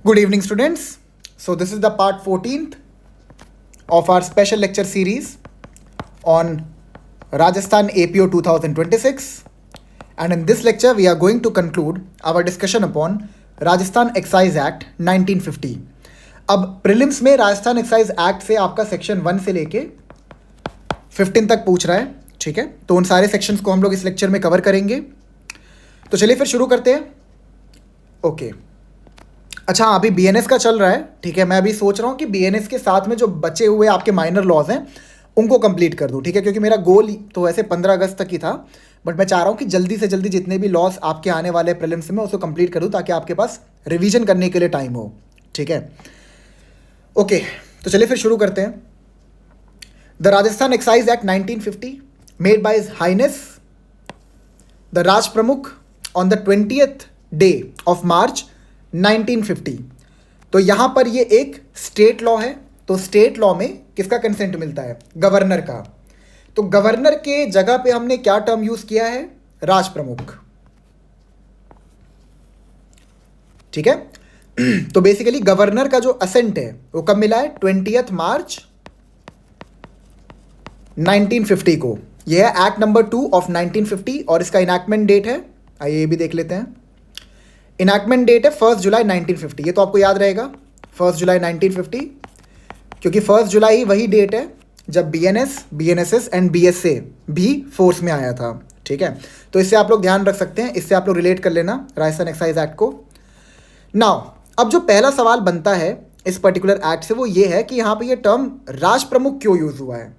Good evening, students. So, this is the part 14th of our special lecture series on Rajasthan APO 2026. And in this lecture, we are going to conclude our discussion upon Rajasthan Excise Act 1950. अब prelims में Rajasthan excise act से आपका section 1 से लेके 15 तक पूछ रहा है, ठीक है। तो उन सारे सेक्शंस को हम लोग इस लेक्चर में कवर करेंगे। तो चलिए फिर शुरू करते हैं। ओके, अच्छा अभी बीएनएस का चल रहा है, ठीक है। मैं अभी सोच रहा हूँ कि बीएनएस के साथ में जो बचे हुए आपके माइनर लॉज हैं उनको कंप्लीट कर दूँ, ठीक है। क्योंकि मेरा गोल तो वैसे 15 अगस्त तक ही था, बट मैं चाह रहा हूँ कि जल्दी से जल्दी जितने भी लॉज आपके आने वाले प्रीलिम्स में उसको कंप्लीट कर दूँ ताकि आपके पास रिवीजन करने के लिए टाइम हो, ठीक है। ओके, तो चलिए फिर शुरू करते हैं। The Rajasthan excise act 1950 made by his highness the Raj Pramukh on the 20th day of March 1950। तो यहां पर ये एक स्टेट लॉ है। तो स्टेट लॉ में किसका कंसेंट मिलता है? गवर्नर का। तो गवर्नर के जगह पे हमने क्या टर्म यूज किया है? राज प्रमुख, ठीक है। तो बेसिकली गवर्नर का जो असेंट है वो कब मिला है? 20th मार्च 1950 को। यह है एक्ट नंबर 2 ऑफ 1950 और इसका इनैक्टमेंट डेट है, आइए ये भी देख लेते हैं। इनैक्टमेंट डेट है 1 जुलाई 1950। ये तो आपको याद रहेगा 1 जुलाई 1950, क्योंकि 1 जुलाई वही डेट है जब बीएनएस, बीएनएसएस एंड बीएसए भी फोर्स में आया था, ठीक है। तो इससे आप लोग ध्यान रख सकते हैं, इससे आप लोग रिलेट कर लेना राजस्थान एक्साइज एक्ट को। नाउ अब जो पहला सवाल बनता है इस पर्टिकुलर एक्ट से वो ये है कि यहाँ पे ये टर्म राज प्रमुख क्यों यूज हुआ है,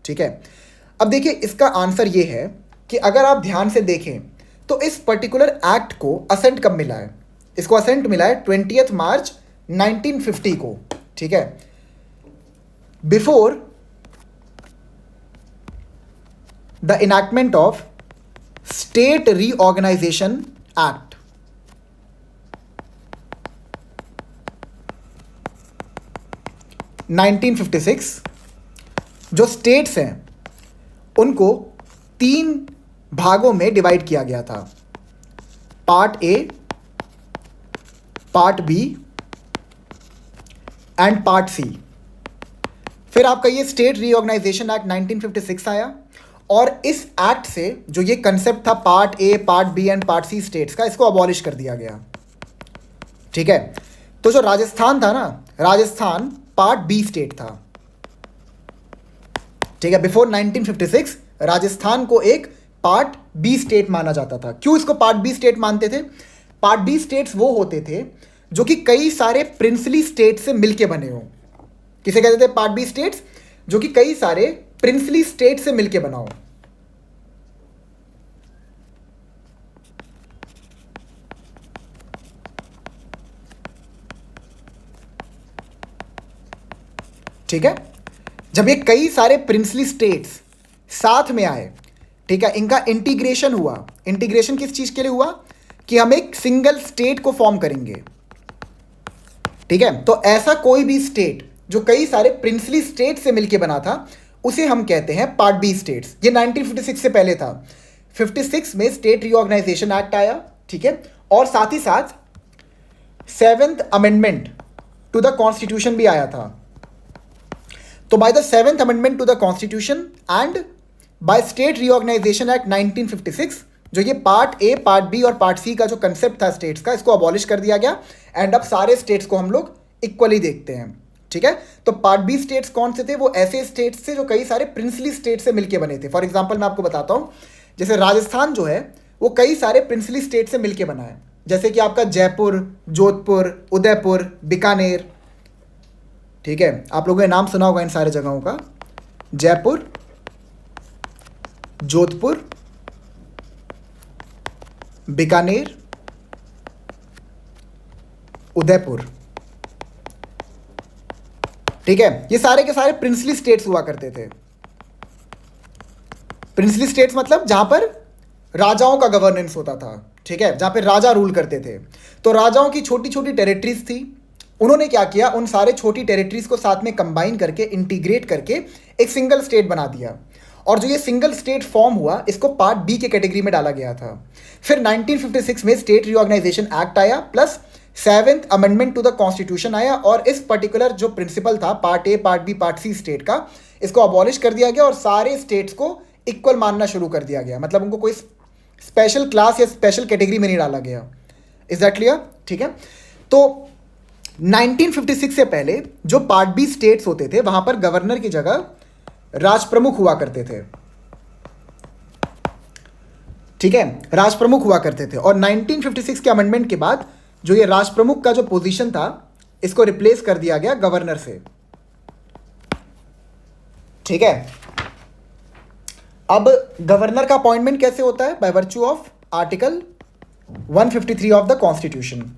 ठीक है। अब देखिए इसका आंसर ये है कि अगर आप ध्यान से देखें तो इस पर्टिकुलर एक्ट को असेंट कब मिला है? इसको असेंट मिला है 20th मार्च 1950 को, ठीक है। Before the enactment of state reorganisation act. Nineteen 1956 जो स्टेट्स हैं उनको 3 भागों में डिवाइड किया गया था, part A, part B and part C. फिर आपका ये स्टेट रीऑर्गेनाइजेशन एक्ट 1956 आया और इस एक्ट से जो ये कंसेप्ट था part A, part B and part C states का, इसको अबॉलिश कर दिया गया, ठीक है। तो जो राजस्थान था ना, राजस्थान पार्ट बी स्टेट था, ठीक है। बिफोर 1956 राजस्थान को एक पार्ट बी स्टेट माना जाता था। क्यों इसको पार्ट बी स्टेट मानते थे? पार्ट बी स्टेट्स वो होते थे जो कि कई सारे प्रिंसली स्टेट से मिलके बने हो। किसे कहते थे? पार्ट बी स्टेट्स जो कि कई सारे प्रिंसली स्टेट से मिलके बना हो। ठीक है, जब ये कई सारे प्रिंसली स्टेट्स साथ में आए, ठीक है, इनका इंटीग्रेशन हुआ। इंटीग्रेशन किस चीज के लिए हुआ? कि हम एक सिंगल स्टेट को फॉर्म करेंगे, ठीक है। तो ऐसा कोई भी स्टेट जो कई सारे प्रिंसली स्टेट से मिलके बना था उसे हम कहते हैं पार्ट बी स्टेट्स। ये 1956 से पहले था। 56 में स्टेट रीऑर्गेनाइजेशन एक्ट आया, ठीक है, और साथ ही साथ 7th amendment to the constitution भी आया था। तो by the 7th amendment to the constitution and by state reorganisation act 1956 जो ये पार्ट ए, पार्ट बी और पार्ट सी का जो कंसेप्ट था स्टेट्स का, इसको अबॉलिश कर दिया गया एंड अब सारे स्टेट्स को हम लोग इक्वली देखते हैं, ठीक है। तो पार्ट बी स्टेट्स कौन से थे? वो ऐसे स्टेट्स थे जो कई सारे प्रिंसली स्टेट से मिलके बने थे। फॉर एग्जाम्पल मैं आपको बताता हूँ, जैसे राजस्थान जो है वो कई सारे प्रिंसली स्टेट से मिलके बना है, जैसे कि आपका जयपुर, जोधपुर, उदयपुर, बीकानेर, ठीक है। आप लोगों ने नाम सुना होगा इन सारे जगहों का, जयपुर, जोधपुर, बीकानेर, उदयपुर, ठीक है। ये सारे के सारे प्रिंसली स्टेट्स हुआ करते थे। प्रिंसली स्टेट्स मतलब जहां पर राजाओं का गवर्नेंस होता था, ठीक है, जहां पर राजा रूल करते थे। तो राजाओं की छोटी छोटी टेरिटरीज थी, उन्होंने क्या किया, उन सारे छोटी टेरिटरीज को साथ में कंबाइन करके, इंटीग्रेट करके एक सिंगल स्टेट बना दिया। और जो ये सिंगल स्टेट फॉर्म हुआ इसको पार्ट बी के कैटेगरी में डाला गया था। फिर 1956 में स्टेट रीऑर्गेनाइजेशन एक्ट आया plus 7th amendment to the constitution आया और इस पर्टिकुलर जो प्रिंसिपल था part A part B part C state का, इसको अबॉलिश कर दिया गया और सारे स्टेट्स को इक्वल मानना शुरू कर दिया गया। मतलब उनको कोई स्पेशल क्लास या स्पेशल कैटेगरी में नहीं डाला गया। Is that clear? ठीक है। तो 1956 से पहले जो पार्ट बी स्टेट्स होते थे वहां पर गवर्नर की जगह राज प्रमुख हुआ करते थे। ठीक है, राज प्रमुख हुआ करते थे। और 1956 के अमेंडमेंट के बाद जो ये राज प्रमुख का जो पोजीशन था इसको रिप्लेस कर दिया गया गवर्नर से। ठीक है, अब गवर्नर का अपॉइंटमेंट कैसे होता है? By virtue of article 153 of the constitution.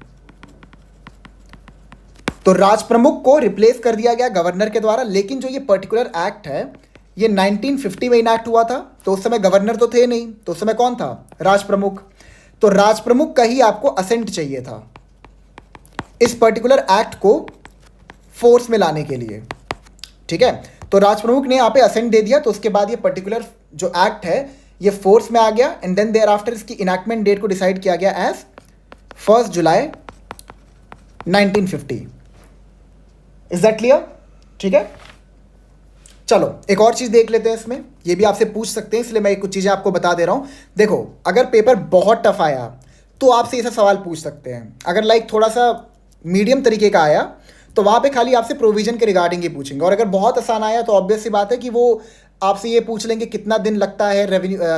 तो राज प्रमुख को रिप्लेस कर दिया गया गवर्नर के द्वारा। लेकिन जो ये पर्टिकुलर एक्ट है ये 1950 में इनैक्ट हुआ था, तो उस समय गवर्नर तो थे नहीं, तो उस समय कौन था? राज प्रमुख। तो राज प्रमुख का ही आपको असेंट चाहिए था इस पर्टिकुलर एक्ट को फोर्स में लाने के लिए। ठीक है, तो राज प्रमुख ने यहाँ पे असेंट दे दिया, तो उसके बाद ये पर्टिकुलर जो एक्ट है ये फोर्स में आ गया। एंड देन देयर आफ्टर इसकी इनैक्टमेंट डेट को डिसाइड किया गया as 1 July 1950। Is that clear? ठीक है, चलो एक और चीज़ देख लेते हैं इसमें। ये भी आपसे पूछ सकते हैं, इसलिए मैं कुछ चीज़ें आपको बता दे रहा हूँ। देखो, अगर पेपर बहुत टफ आया तो आपसे ऐसा सवाल पूछ सकते हैं। अगर लाइक थोड़ा सा मीडियम तरीके का आया तो वहाँ पे खाली आपसे प्रोविजन के रिगार्डिंग ही पूछेंगे। और अगर बहुत आसान आया तो ऑब्वियस सी बात है कि वो आपसे ये पूछ लेंगे कितना दिन लगता है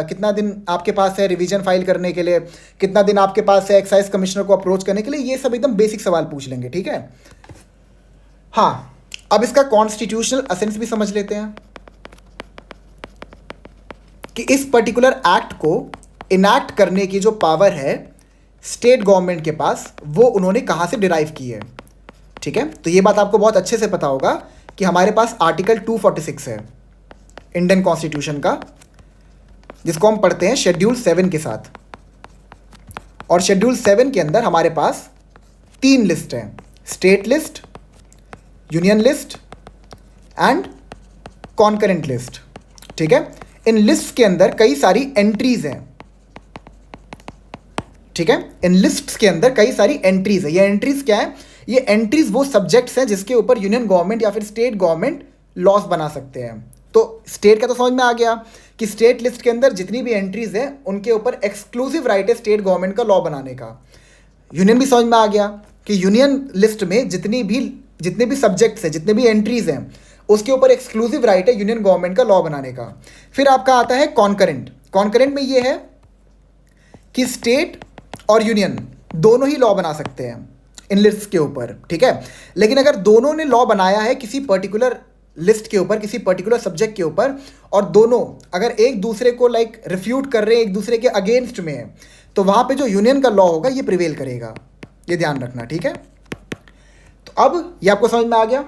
कितना दिन आपके पास है रिवीजन फाइल करने के लिए, कितना दिन आपके पास है एक्साइज कमिश्नर को अप्रोच करने के लिए। ये सब एकदम बेसिक सवाल पूछ लेंगे। ठीक है, हाँ, अब इसका कॉन्स्टिट्यूशनल असेंस भी समझ लेते हैं कि इस पर्टिकुलर एक्ट को इनैक्ट करने की जो पावर है स्टेट गवर्नमेंट के पास, वो उन्होंने कहाँ से डिराइव की है। ठीक है, तो ये बात आपको बहुत अच्छे से पता होगा कि हमारे पास आर्टिकल 246 है इंडियन कॉन्स्टिट्यूशन का, जिसको हम पढ़ते हैं शेड्यूल 7 के साथ। और शेड्यूल 7 के अंदर हमारे पास 3 लिस्ट हैं, state list, union list and concurrent list. ठीक है, इन लिस्ट के अंदर कई सारी एंट्रीज हैं। ठीक है, इन लिस्ट्स के अंदर कई सारी एंट्रीज है। ये एंट्रीज क्या है? ये एंट्रीज वो सब्जेक्ट्स हैं जिसके ऊपर यूनियन गवर्नमेंट या फिर स्टेट गवर्नमेंट लॉस बना सकते हैं। तो स्टेट का तो समझ में आ गया कि स्टेट लिस्ट के अंदर जितनी भी एंट्रीज हैं उनके ऊपर एक्सक्लूसिव राइट है स्टेट गवर्नमेंट का लॉ बनाने का। यूनियन भी समझ में आ गया कि यूनियन लिस्ट में जितने भी सब्जेक्ट्स हैं, जितने भी एंट्रीज हैं, उसके ऊपर एक्सक्लूसिव राइट है यूनियन गवर्नमेंट का लॉ बनाने का। फिर आपका आता है कॉन्करेंट। कॉन्करेंट में ये है कि स्टेट और यूनियन दोनों ही लॉ बना सकते हैं इन लिस्ट के ऊपर। ठीक है, लेकिन अगर दोनों ने लॉ बनाया है किसी पर्टिकुलर लिस्ट के ऊपर, किसी पर्टिकुलर सब्जेक्ट के ऊपर, और दोनों अगर एक दूसरे को लाइक रिफ्यूट कर रहे हैं, एक दूसरे के अगेंस्ट में है, तो वहां पे जो यूनियन का लॉ होगा ये प्रिवेल करेगा। ये ध्यान रखना। ठीक है, तो अब ये आपको समझ में आ गया।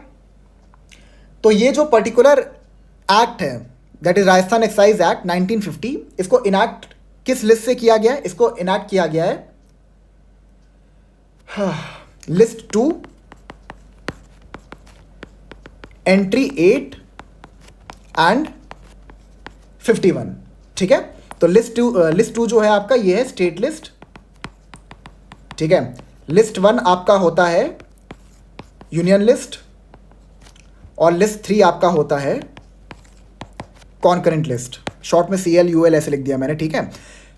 तो ये जो पर्टिकुलर एक्ट है that is Rajasthan excise act 1950, इसको इनैक्ट किस लिस्ट से किया गया है? इसको इनैक्ट किया गया है लिस्ट 2 एंट्री 8 एंड 51। ठीक है, तो लिस्ट टू जो है आपका ये है स्टेट लिस्ट। ठीक है, लिस्ट 1 आपका होता है यूनियन लिस्ट और लिस्ट 3 आपका होता है कॉन्करेंट लिस्ट। शॉर्ट में CLUL ऐसे लिख दिया मैंने। ठीक है,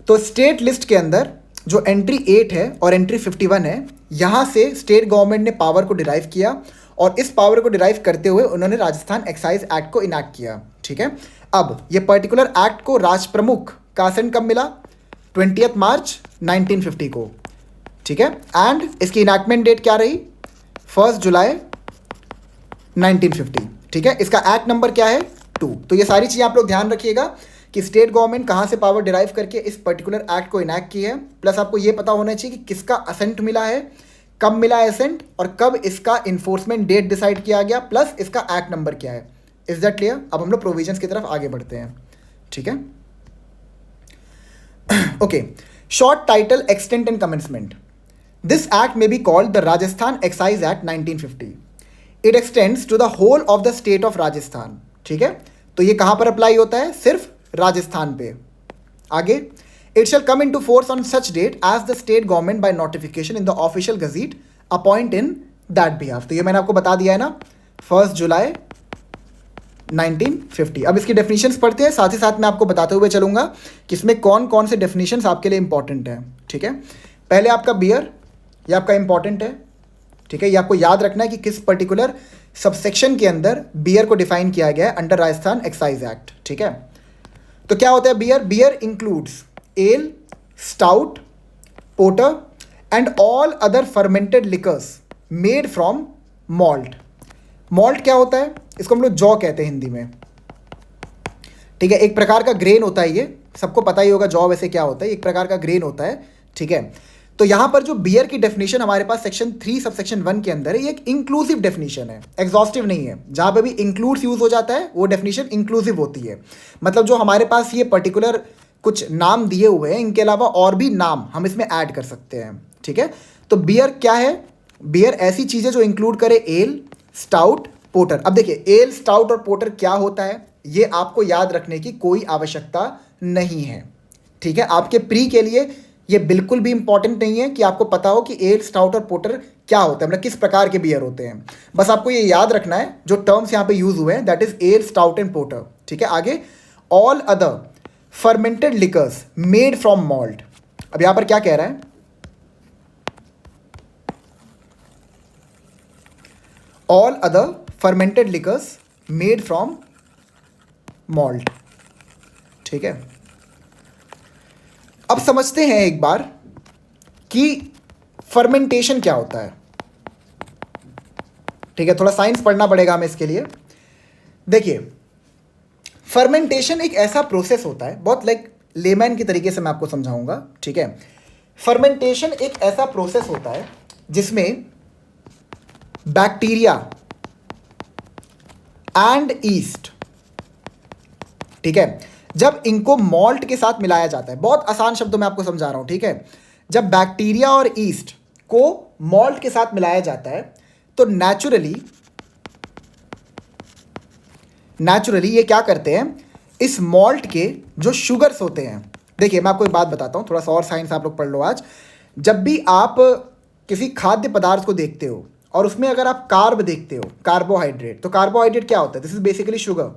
तो स्टेट लिस्ट के अंदर जो एंट्री 8 है और एंट्री 51 है, यहाँ से स्टेट गवर्नमेंट ने पावर को डिराइव किया और इस पावर को डिराइव करते हुए उन्होंने राजस्थान एक्साइज एक्ट को इनैक्ट किया। ठीक है, अब ये पर्टिकुलर एक्ट को राज प्रमुख का असेंट कब मिला? 20 मार्च 1950 को। ठीक है, एंड इसकी इनैक्टमेंट डेट क्या रही? 1 जुलाई 1950। ठीक है, इसका एक्ट नंबर क्या है? 2। तो ये सारी चीज़ें आप लोग ध्यान रखिएगा कि स्टेट गवर्नमेंट कहाँ से पावर डिराइव करके इस पर्टिकुलर एक्ट को इनैक्ट की है। प्लस आपको ये पता होना चाहिए कि किसका असेंट मिला है, कब मिला है असेंट, और कब इसका इन्फोर्समेंट डेट डिसाइड किया गया, प्लस इसका एक्ट नंबर क्या है। Is that clear? अब हम लोग प्रोविजंस की तरफ आगे बढ़ते हैं। ठीक है, okay. Short title, extent and commencement. This act may be called the Rajasthan excise act 1950। It extends to the whole of the state of Rajasthan. ठीक है, तो ये कहाँ पर अप्लाई होता है? सिर्फ राजस्थान पे। आगे, it shall come into force on such date as the state government by notification in the official gazette appoint in that behalf. तो ये मैंने आपको बता दिया है ना, 1 जुलाई 1950। अब इसकी डेफिनेशंस पढ़ते हैं, साथ ही साथ मैं आपको बताते हुए चलूँगा कि इसमें कौन कौन से डेफिनेशंस आपके लिए इंपॉर्टेंट है। ठीक है, पहले आपका बियर, ये आपका इंपॉर्टेंट है। ठीक है, ये आपको याद रखना है कि किस पर्टिकुलर सबसेक्शन के अंदर बियर को डिफाइन किया गया है अंडर राजस्थान एक्साइज एक्ट। ठीक है, तो क्या होता है beer? Beer includes ale, stout, porter and all other fermented liquors made from malt. Malt क्या होता है? इसको हम लोग जौ कहते हैं हिंदी में। ठीक है, एक प्रकार का ग्रेन होता है, ये सबको पता ही होगा जौ वैसे क्या होता है, एक प्रकार का ग्रेन होता है। ठीक है, तो यहां पर जो बियर की डेफिनेशन हमारे पास सेक्शन 3 सबसेक्शन 1 के अंदर है, ये एक इंक्लूसिव डेफिनेशन है, एग्जॉस्टिव नहीं है। जहां पे भी इंक्लूड्स यूज हो जाता है वो डेफिनेशन इंक्लूसिव होती है। मतलब जो हमारे पास ये पर्टिकुलर कुछ नाम दिए हुए हैं, इनके अलावा और भी नाम हम इसमें ऐड कर सकते हैं। ठीक है, तो बियर क्या है? बियर ऐसी चीज़ें जो इंक्लूड करे एल, स्टाउट, पोर्टर। अब देखिए एल, स्टाउट और पोर्टर क्या होता है, ये आपको याद रखने की कोई आवश्यकता नहीं है। ठीक है, आपके प्री के लिए ये बिल्कुल भी इंपॉर्टेंट नहीं है कि आपको पता हो कि एल, स्टाउट और पोर्टर क्या होता है, मतलब किस प्रकार के बियर होते हैं। बस आपको ये याद रखना है जो टर्म्स यहाँ पे यूज हुए हैं, that is L, stout and porter. ठीक है, आगे all other fermented liquors made from malt. अब यहां पर क्या कह रहा है? All other fermented liquors made from malt. ठीक है, अब समझते हैं एक बार कि फर्मेंटेशन क्या होता है। ठीक है, थोड़ा साइंस पढ़ना पड़ेगा हमें इसके लिए। देखिए, फर्मेंटेशन एक ऐसा प्रोसेस होता है, बहुत लाइक लेमैन की तरीके से मैं आपको समझाऊंगा। ठीक है, फर्मेंटेशन एक ऐसा प्रोसेस होता है जिसमें बैक्टीरिया एंड ईस्ट, ठीक है, जब इनको मॉल्ट के साथ मिलाया जाता है, बहुत आसान शब्दों में आपको समझा रहा हूं। ठीक है, जब बैक्टीरिया और ईस्ट को मॉल्ट के साथ मिलाया जाता है तो नेचुरली ये क्या करते हैं, इस मॉल्ट के जो शुगर्स होते हैं। देखिए मैं आपको एक बात बताता हूँ, थोड़ा सा और साइंस आप लोग पढ़ लो आज। जब भी आप किसी खाद्य पदार्थ को देखते हो और उसमें अगर आप कार्ब देखते हो, कार्बोहाइड्रेट, तो कार्बोहाइड्रेट क्या होता है? This is basically sugar.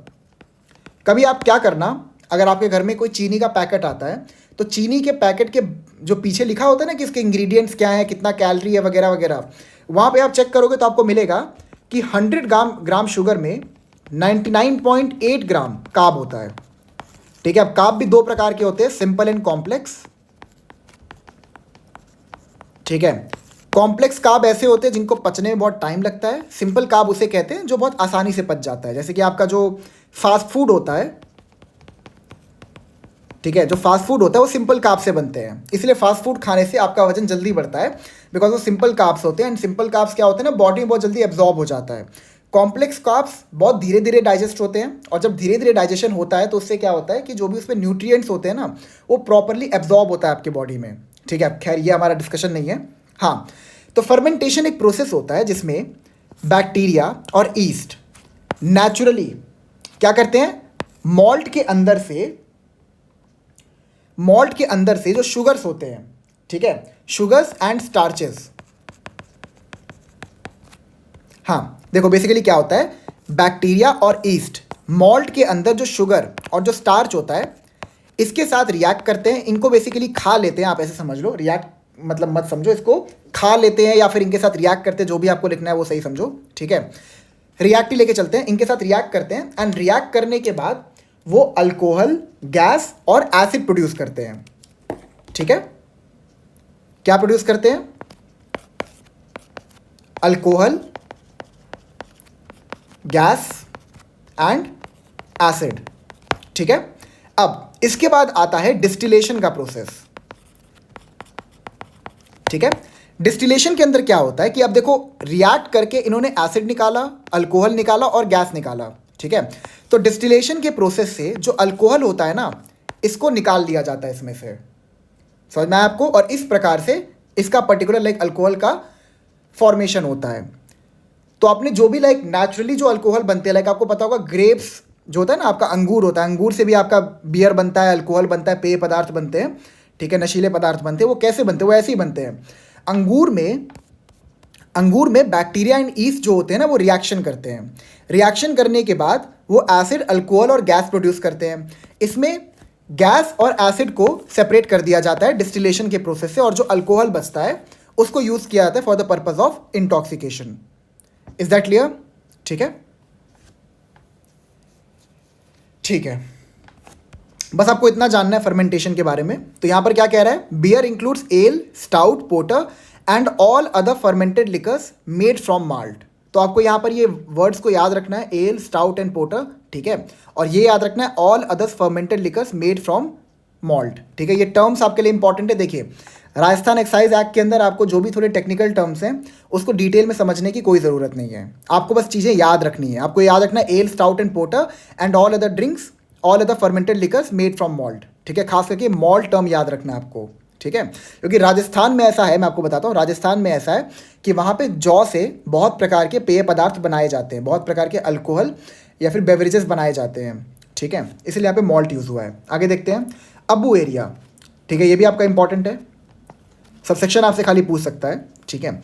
कभी आप क्या करना, अगर आपके घर में कोई चीनी का पैकेट आता है तो चीनी के पैकेट के जो पीछे लिखा होता है ना कि इसके इंग्रेडिएंट्स क्या है, कितना कैलोरी है वगैरह वगैरह, वहाँ पे आप चेक करोगे तो आपको मिलेगा कि 100 ग्राम शुगर में 99.8 ग्राम कार्ब होता है। ठीक है, अब कार्ब भी दो प्रकार के होते हैं, सिंपल एंड कॉम्प्लेक्स। ठीक है, कॉम्प्लेक्स कार्ब ऐसे होते हैं जिनको पचने में बहुत टाइम लगता है, सिंपल कार्ब उसे कहते हैं जो बहुत आसानी से पच जाता है। जैसे कि आपका जो फास्ट फूड होता है, ठीक है, जो फास्ट फूड होता है वो सिंपल कार्ब से बनते हैं, इसलिए फास्ट फूड खाने से आपका वजन जल्दी बढ़ता है, बिकॉज वो सिंपल कार्ब्स होते हैं। एंड सिंपल कार्ब्स क्या होते हैं ना, बॉडी में बहुत जल्दी एब्जॉर्ब हो जाता है। कॉम्प्लेक्स कार्ब्स बहुत धीरे धीरे डाइजेस्ट होते हैं, और जब धीरे धीरे डाइजेशन होता है तो उससे क्या होता है कि जो भी उसमें न्यूट्रिएंट्स होते हैं ना, वो प्रॉपरली एब्जॉर्ब होता है आपकी बॉडी में। ठीक है, खैर ये हमारा डिस्कशन नहीं है। हाँ, तो फर्मेंटेशन एक प्रोसेस होता है जिसमें बैक्टीरिया और ईस्ट नेचुरली क्या करते हैं, मॉल्ट के अंदर से जो शुगर्स होते हैं, ठीक है, शुगर्स एंड स्टार्चेस। हाँ देखो बेसिकली क्या होता है, बैक्टीरिया और ईस्ट मॉल्ट के अंदर जो शुगर और जो स्टार्च होता है इसके साथ रिएक्ट करते हैं, इनको बेसिकली खा लेते हैं। आप ऐसे समझ लो, रिएक्ट मतलब मत समझो इसको, खा लेते हैं या फिर इनके साथ रिएक्ट करते हैं, जो भी आपको लिखना है वो सही समझो। ठीक है, रिएक्ट ही लेके चलते हैं, इनके साथ रिएक्ट करते हैं, एंड रिएक्ट करने के बाद वो अल्कोहल, गैस और एसिड प्रोड्यूस करते हैं। ठीक है, क्या प्रोड्यूस करते हैं? Alcohol, gas and acid. ठीक है, अब इसके बाद आता है डिस्टिलेशन का प्रोसेस। ठीक है, डिस्टिलेशन के अंदर क्या होता है कि अब देखो रिएक्ट करके इन्होंने एसिड निकाला, अल्कोहल निकाला और गैस निकाला। ठीक है, तो डिस्टिलेशन के प्रोसेस से जो अल्कोहल होता है ना, इसको निकाल लिया जाता है इसमें से, समझ में आया आपको? और इस प्रकार से इसका पर्टिकुलर लाइक अल्कोहल का फॉर्मेशन होता है। तो आपने जो भी लाइक नेचुरली जो अल्कोहल बनते हैं, लाइक आपको पता होगा ग्रेप्स जो होता है ना, आपका अंगूर होता है, अंगूर से भी आपका बियर बनता है, अल्कोहल बनता है, पेय पदार्थ बनते हैं। ठीक है, नशीले पदार्थ बनते हैं। वो कैसे बनते हैं? वो ऐसे ही बनते हैं। अंगूर में अंगूर में बैक्टीरिया एंड ईस्ट जो होते हैं ना वो रिएक्शन करते हैं। रिएक्शन करने के बाद वो एसिड, अल्कोहल और गैस प्रोड्यूस करते हैं। इसमें गैस और एसिड को सेपरेट कर दिया जाता है डिस्टिलेशन के प्रोसेस से, और जो अल्कोहल बचता है उसको यूज किया जाता है for the purpose of intoxication. Is that clear? ठीक है, ठीक है, बस आपको इतना जानना है फर्मेंटेशन के बारे में। तो यहां पर क्या कह रहा है, beer includes ale, stout, porter and all other fermented liquors made from malt. तो आपको यहां पर ये वर्ड्स को याद रखना है, एल, स्टाउट एंड पोर्टर, ठीक है, और ये याद रखना है all others fermented liquors made from malt, ठीक है। ये टर्म्स आपके लिए इंपॉर्टेंट है। देखिए, राजस्थान एक्साइज एक्ट के अंदर आपको जो भी थोड़े टेक्निकल टर्म्स हैं उसको डिटेल में समझने की कोई ज़रूरत नहीं है, आपको बस चीज़ें याद रखनी है। आपको याद रखना है L, stout and porter and all other drinks, all other fermented liquors made from malt, ठीक है। खास करके मॉल्ट टर्म याद रखना है आपको, ठीक है, क्योंकि राजस्थान में ऐसा है, मैं आपको बताता हूँ, राजस्थान में ऐसा है कि वहाँ पे जौ से बहुत प्रकार के पेय पदार्थ बनाए जाते हैं, बहुत प्रकार के अल्कोहल या फिर बेवरेजेस बनाए जाते हैं, ठीक है, इसलिए यहाँ पे मॉल्ट यूज़ हुआ है। आगे देखते हैं, अबू एरिया, ठीक है, ये भी आपका इंपॉर्टेंट है, सबसेक्शन आपसे खाली पूछ सकता है, ठीक है।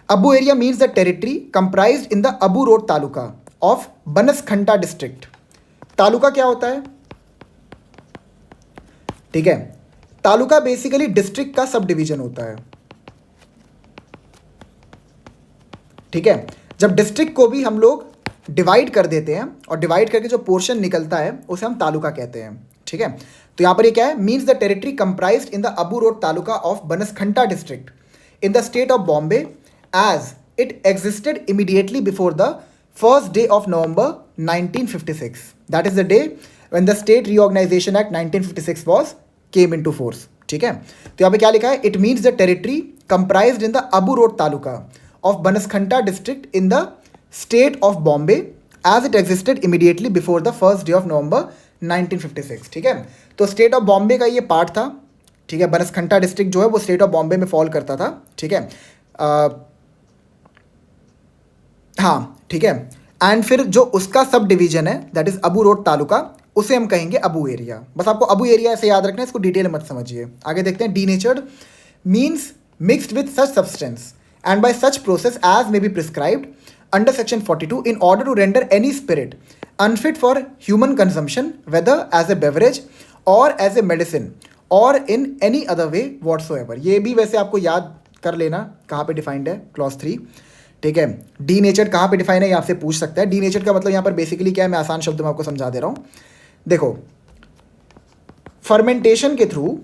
Abu area means the territory comprised in the Abu road taluka of Banaskantha district. Taluka क्या होता है, ठीक है, तालुका बेसिकली डिस्ट्रिक्ट का सब डिवीजन होता है, ठीक है। जब डिस्ट्रिक्ट को भी हम लोग डिवाइड कर देते हैं और डिवाइड करके जो पोर्शन निकलता है उसे हम तालुका कहते हैं, ठीक है। तो यहां पर ये क्या है, means the territory comprised in the Abu road taluka of Banaskantha district in the state of Bombay as it existed immediately before the first day of November 1956। That is the day when the state reorganisation act 1956 was came into force, ठीक है। तो यहाँ पे क्या लिखा है, it means the territory comprised in the Abu road taluka of Banaskantha district in the state of Bombay as it existed immediately before the first day of November 1956, ठीक है। तो स्टेट ऑफ बॉम्बे का ये पार्ट था, ठीक है, बनसखंडा डिस्ट्रिक्ट जो है वो स्टेट ऑफ बॉम्बे में फॉल करता था, ठीक है, हाँ, ठीक है। एंड फिर जो उसका सब डिवीजन है that is Abu road taluka, उसे हम कहेंगे अबू एरिया। बस आपको अबू एरिया ऐसे याद रखना है, इसको डिटेल मत समझिए। आगे देखते हैं, denatured means mixed with such substance and by such process as may be prescribed under section 42 in order to render any spirit unfit for human consumption whether as a beverage or as a medicine or in any other way whatsoever। ये भी वैसे आपको याद कर लेना कहाँ पे defined है, क्लॉज 3, ठीक है। डी नेचर कहाँ पे डिफाइन है ये आपसे पूछ सकता है। डी नेचर का मतलब यहाँ पर बेसिकली क्या है, मैं आसान शब्द में आपको समझा दे रहा हूँ। देखो, फर्मेंटेशन के थ्रू,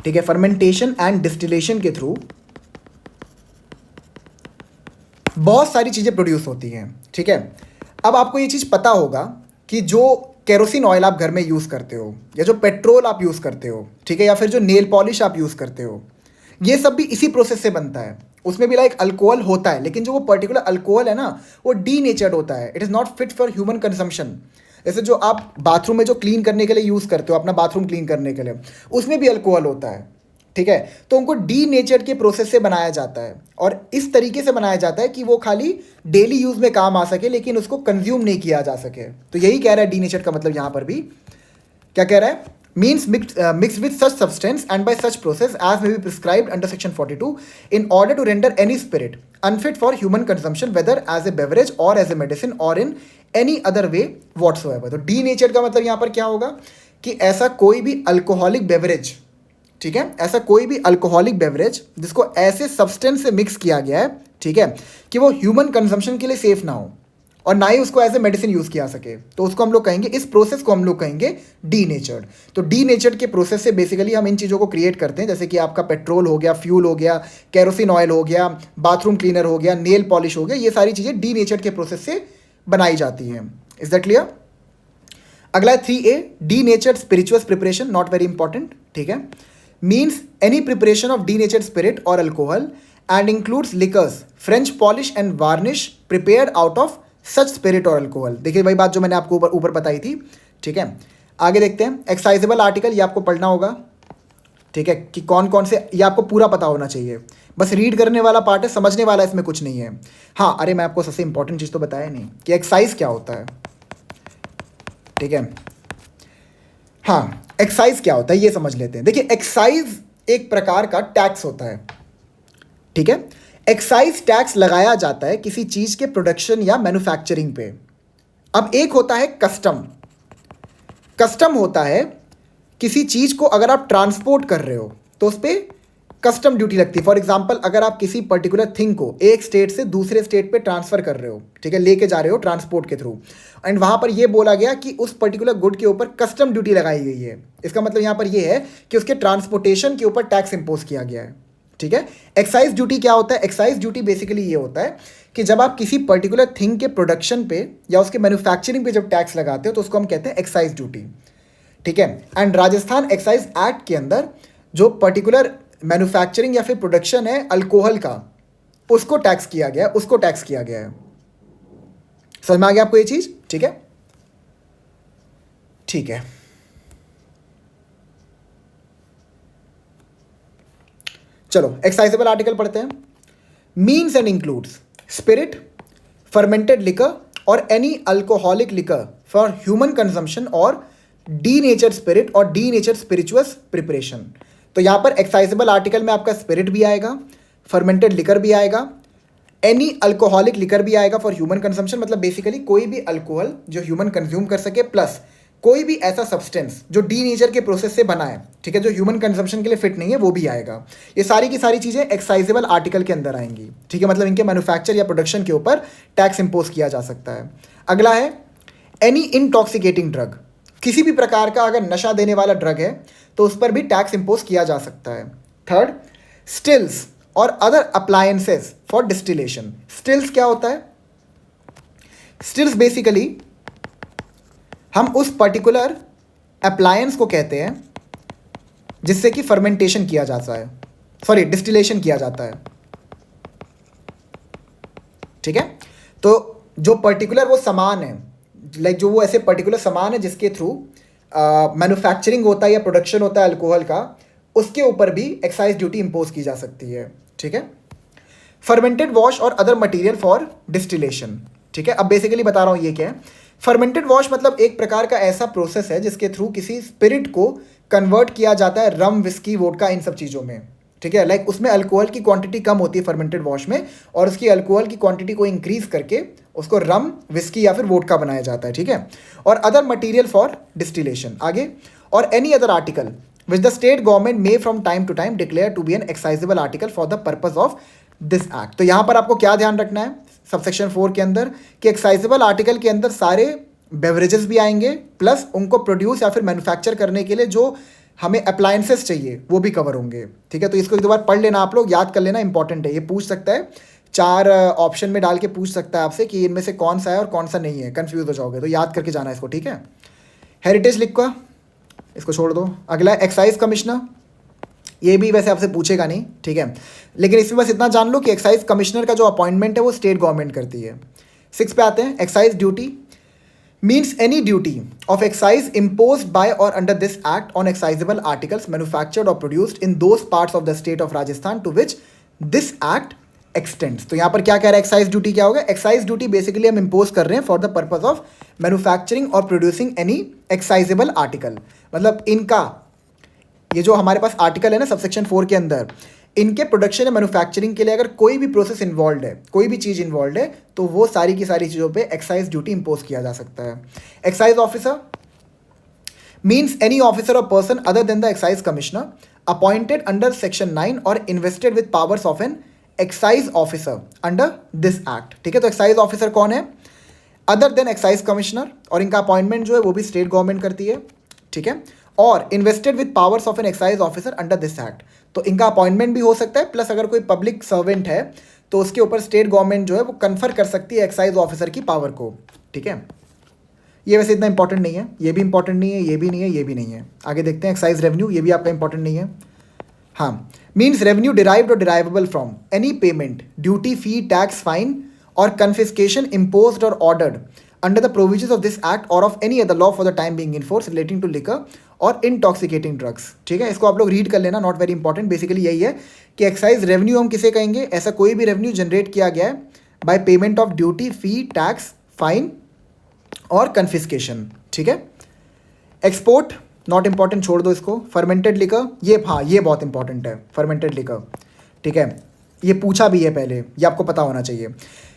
ठीक है, फर्मेंटेशन एंड डिस्टिलेशन के थ्रू बहुत सारी चीज़ें प्रोड्यूस होती हैं, ठीक है। अब आपको ये चीज़ पता होगा कि जो केरोसिन ऑयल आप घर में यूज़ करते हो या जो पेट्रोल आप यूज़ करते हो, ठीक है, या फिर जो नेल पॉलिश आप यूज़ करते हो, ये सब भी इसी प्रोसेस से बनता है। उसमें भी लाइक अल्कोहल होता है, लेकिन जो वो पर्टिकुलर अल्कोहल है ना वो डीनेचर्ड होता है, it is not fit for human consumption. जैसे जो आप बाथरूम में जो क्लीन करने के लिए यूज़ करते हो, अपना बाथरूम क्लीन करने के लिए, उसमें भी अल्कोहल होता है, ठीक है। तो उनको डी नेचर के प्रोसेस से बनाया जाता है और इस तरीके से बनाया जाता है कि वो खाली डेली यूज में काम आ सके लेकिन उसको कंज्यूम नहीं किया जा सके। तो यही कह रहा है डी नेचर का मतलब यहाँ पर भी क्या कह रहा है, means mix with such substance and by such process as may be prescribed under section 42 in order to render any spirit unfit for human consumption whether as a beverage or as a medicine or in any other way whatsoever. तो denature का मतलब यहाँ पर क्या होगा कि ऐसा कोई भी अल्कोहलिक बेवरेज, ठीक है, ऐसा कोई भी अल्कोहलिक बेवरेज जिसको ऐसे सब्सटेंस से मिक्स किया गया है, ठीक है, कि वो ह्यूमन कंजम्पशन के लिए सेफ ना हो और ना ही उसको एज ए मेडिसिन यूज़ किया सके, तो उसको हम लोग कहेंगे, इस प्रोसेस को हम लोग कहेंगे डी नेचर्ड। तो डी नेचर्ड के प्रोसेस से बेसिकली हम इन चीज़ों को क्रिएट करते हैं, जैसे कि आपका पेट्रोल हो गया, फ्यूल हो गया, केरोसिन ऑयल हो गया, बाथरूम क्लीनर हो गया, नेल पॉलिश हो गया, ये सारी चीज़ें डी नेचर्ड के प्रोसेस से बनाई जाती हैं। Is that clear? अगला है 3A, D नेचर्ड spiritual preparation, not very important, ठीक है, means any preparation of denatured spirit or alcohol and includes liquors, French polish and varnish prepared out of such spirit or alcohol। देखिए वही बात जो मैंने आपको ऊपर बताई थी, ठीक है। आगे देखते हैं, एक्साइजेबल आर्टिकल, ये आपको पढ़ना होगा, ठीक है, कि कौन कौन से, ये आपको पूरा पता होना चाहिए, बस रीड करने वाला पार्ट है, समझने वाला इसमें कुछ नहीं है। हाँ, अरे मैं आपको सबसे इंपॉर्टेंट चीज़ तो बताया नहीं कि एक्साइज क्या होता है, ठीक है। हाँ, एक्साइज क्या होता है ये समझ लेते हैं। देखिए, एक्साइज एक प्रकार का टैक्स होता है, ठीक है। एक्साइज टैक्स लगाया जाता है किसी चीज के प्रोडक्शन या मैन्युफैक्चरिंग पे। अब एक होता है कस्टम। कस्टम होता है किसी चीज को अगर आप ट्रांसपोर्ट कर रहे हो तो उस पर कस्टम ड्यूटी लगती है। फॉर एग्जांपल अगर आप किसी पर्टिकुलर थिंग को एक स्टेट से दूसरे स्टेट पे ट्रांसफर कर रहे हो, ठीक है, लेके जा रहे हो ट्रांसपोर्ट के थ्रू, एंड वहां पर ये बोला गया कि उस पर्टिकुलर गुड के ऊपर कस्टम ड्यूटी लगाई गई है। इसका मतलब यहां पर ये है कि उसके ट्रांसपोर्टेशन के ऊपर टैक्स इंपोज किया गया है, ठीक है। एक्साइज ड्यूटी क्या होता है? एक्साइज ड्यूटी बेसिकली ये होता है कि जब आप किसी पर्टिकुलर थिंग के प्रोडक्शन पे या उसके मैन्युफैक्चरिंग पे जब टैक्स लगाते हो तो उसको हम कहते हैं एक्साइज ड्यूटी, ठीक है। एंड राजस्थान एक्साइज एक्ट के अंदर जो पर्टिकुलर मैन्युफैक्चरिंग या फिर प्रोडक्शन है अल्कोहल का, उसको टैक्स किया गया है। समझ में आ गया आपको ये चीज? ठीक है, ठीक है। चलो एक्साइजेबल आर्टिकल पढ़ते हैं। Means and includes spirit, fermented liquor or any alcoholic liquor for human consumption or denatured spirit or denatured spirituous preparation. तो यहां पर एक्साइजेबल आर्टिकल में आपका स्पिरिट भी आएगा, फर्मेंटेड लिकर भी आएगा, एनी अल्कोहलिक लिकर भी आएगा फॉर ह्यूमन कंजम्पशन, मतलब बेसिकली कोई भी अल्कोहल जो ह्यूमन कंज्यूम कर सके, प्लस कोई भी ऐसा सब्सटेंस जो डी नेचर के प्रोसेस से बना है, ठीक है, जो ह्यूमन कंजम्पशन के लिए फिट नहीं है, वो भी आएगा। ये सारी की सारी चीज़ें एक्साइजेबल आर्टिकल के अंदर आएंगी, ठीक है, मतलब इनके मैन्युफैक्चर या प्रोडक्शन के ऊपर टैक्स इंपोज किया जा सकता है। अगला है एनी इंटॉक्सिकेटिंग ड्रग, किसी भी प्रकार का अगर नशा देने वाला ड्रग है तो उस पर भी टैक्स इंपोज किया जा सकता है। थर्ड, स्टिल्स और other appliances for distillation. Stills क्या होता है? स्टिल्स बेसिकली हम उस पर्टिकुलर अप्लायंस को कहते हैं जिससे कि फर्मेंटेशन किया जाता है, सॉरी डिस्टिलेशन किया जाता है, ठीक है। तो जो पर्टिकुलर वो सामान है, लाइक जो वो ऐसे पर्टिकुलर सामान है जिसके थ्रू मैन्युफैक्चरिंग होता है या प्रोडक्शन होता है अल्कोहल का, उसके ऊपर भी एक्साइज ड्यूटी इंपोज की जा सकती है, ठीक है। फर्मेंटेड वॉश और अदर मटेरियल फॉर डिस्टिलेशन, ठीक है। अब बेसिकली बता रहा हूँ ये क्या है। फर्मेंटेड वॉश मतलब एक प्रकार का ऐसा प्रोसेस है जिसके थ्रू किसी स्पिरिट को कन्वर्ट किया जाता है रम, विस्की, वोडका, इन सब चीज़ों में, ठीक है। लाइक उसमें अल्कोहल की क्वांटिटी कम होती है फर्मेंटेड वॉश में, और उसकी अल्कोहल की क्वांटिटी को इंक्रीज करके उसको रम, विस्की या फिर वोडका बनाया जाता है, ठीक है। और अदर मटेरियल फॉर डिस्टिलेशन आगे, or any other article which the state government may from time to time declare to be an excisable article for the purpose of this act. तो यहाँ पर आपको क्या ध्यान रखना है सबसेक्शन 4 के अंदर कि एक्साइजेबल आर्टिकल के अंदर सारे बेवरेजेस भी आएंगे, प्लस उनको प्रोड्यूस या फिर मैन्युफैक्चर करने के लिए जो हमें अप्लायंसेस चाहिए वो भी कवर होंगे, ठीक है। तो इसको एक दो बार पढ़ लेना, आप लोग याद कर लेना, इंपॉर्टेंट है। ये पूछ सकता है 4 ऑप्शन में डाल के पूछ सकता है आपसे कि इनमें से कौन सा है और कौन सा नहीं है, कंफ्यूज हो जाओगे, तो याद करके जाना इसको, ठीक है। हेरिटेज लिखो, इसको छोड़ दो। अगला है एक्साइज कमिश्नर, ये भी वैसे आपसे पूछेगा नहीं, ठीक है, लेकिन इसमें बस इतना जान लो कि एक्साइज कमिश्नर का जो अपॉइंटमेंट है वो स्टेट गवर्नमेंट करती है। 6 पे आते हैं। Excise duty means any duty of excise imposed by or under this act on excisable articles manufactured or produced in those parts of the state of Rajasthan to which this act extends। तो यहाँ पर क्या कह रहा है excise duty क्या होगा? Excise duty basically हम इम्पोज कर रहे हैं for the purpose of manufacturing और प्रोड्यूसिंग एनी एक्साइजेबल आर्टिकल। मतलब इनका ये जो हमारे पास आर्टिकल है ना सबसेक्शन 4 के अंदर, इनके प्रोडक्शन या मैन्युफैक्चरिंग के लिए अगर कोई भी प्रोसेस इन्वॉल्व है, कोई भी चीज़ इन्वॉल्व है, तो वो सारी की सारी चीज़ों पे एक्साइज ड्यूटी इंपोज किया जा सकता है। Excise officer means any officer or person other than the excise commissioner appointed under section 9 or invested with powers of an excise officer under this act, ठीक है। तो एक्साइज ऑफिसर कौन है? Other than excise commissioner, और इनका appointment जो है वो भी स्टेट गवर्नमेंट करती है, ठीक है। और invested with powers of an excise officer under this act, तो इनका अपॉइंटमेंट भी हो सकता है, प्लस अगर कोई पब्लिक सर्वेंट है तो उसके ऊपर स्टेट गवर्नमेंट जो है वो कन्फर कर सकती है एक्साइज ऑफिसर की पावर को, ठीक है। ये वैसे इतना इंपॉर्टेंट नहीं है, ये भी इंपॉर्टेंट नहीं है, ये भी नहीं है, ये भी नहीं है। आगे देखते हैं एक्साइज रेवेन्यू, ये भी आपका इंपॉर्टेंट नहीं है। हाँ, means revenue derived or derivable from any payment, duty, fee, tax, fine or confiscation imposed or ordered under the provisions of this act or of any other law for the time being in force relating to liquor और intoxicating drugs, ठीक है। इसको आप लोग read कर लेना, not very important. Basically यही है कि एक्साइज रेवेन्यू हम किसे कहेंगे? ऐसा कोई भी रेवेन्यू जनरेट किया गया है by payment of duty, fee, tax, fine or confiscation, ठीक है। एक्सपोर्ट नॉट इंपॉर्टेंट, छोड़ दो इसको। फर्मेंटेड लिकर, ये हाँ ये बहुत इंपॉर्टेंट है, फर्मेंटेड लिकर, ठीक है। ये पूछा भी है पहले, ये आपको पता होना चाहिए।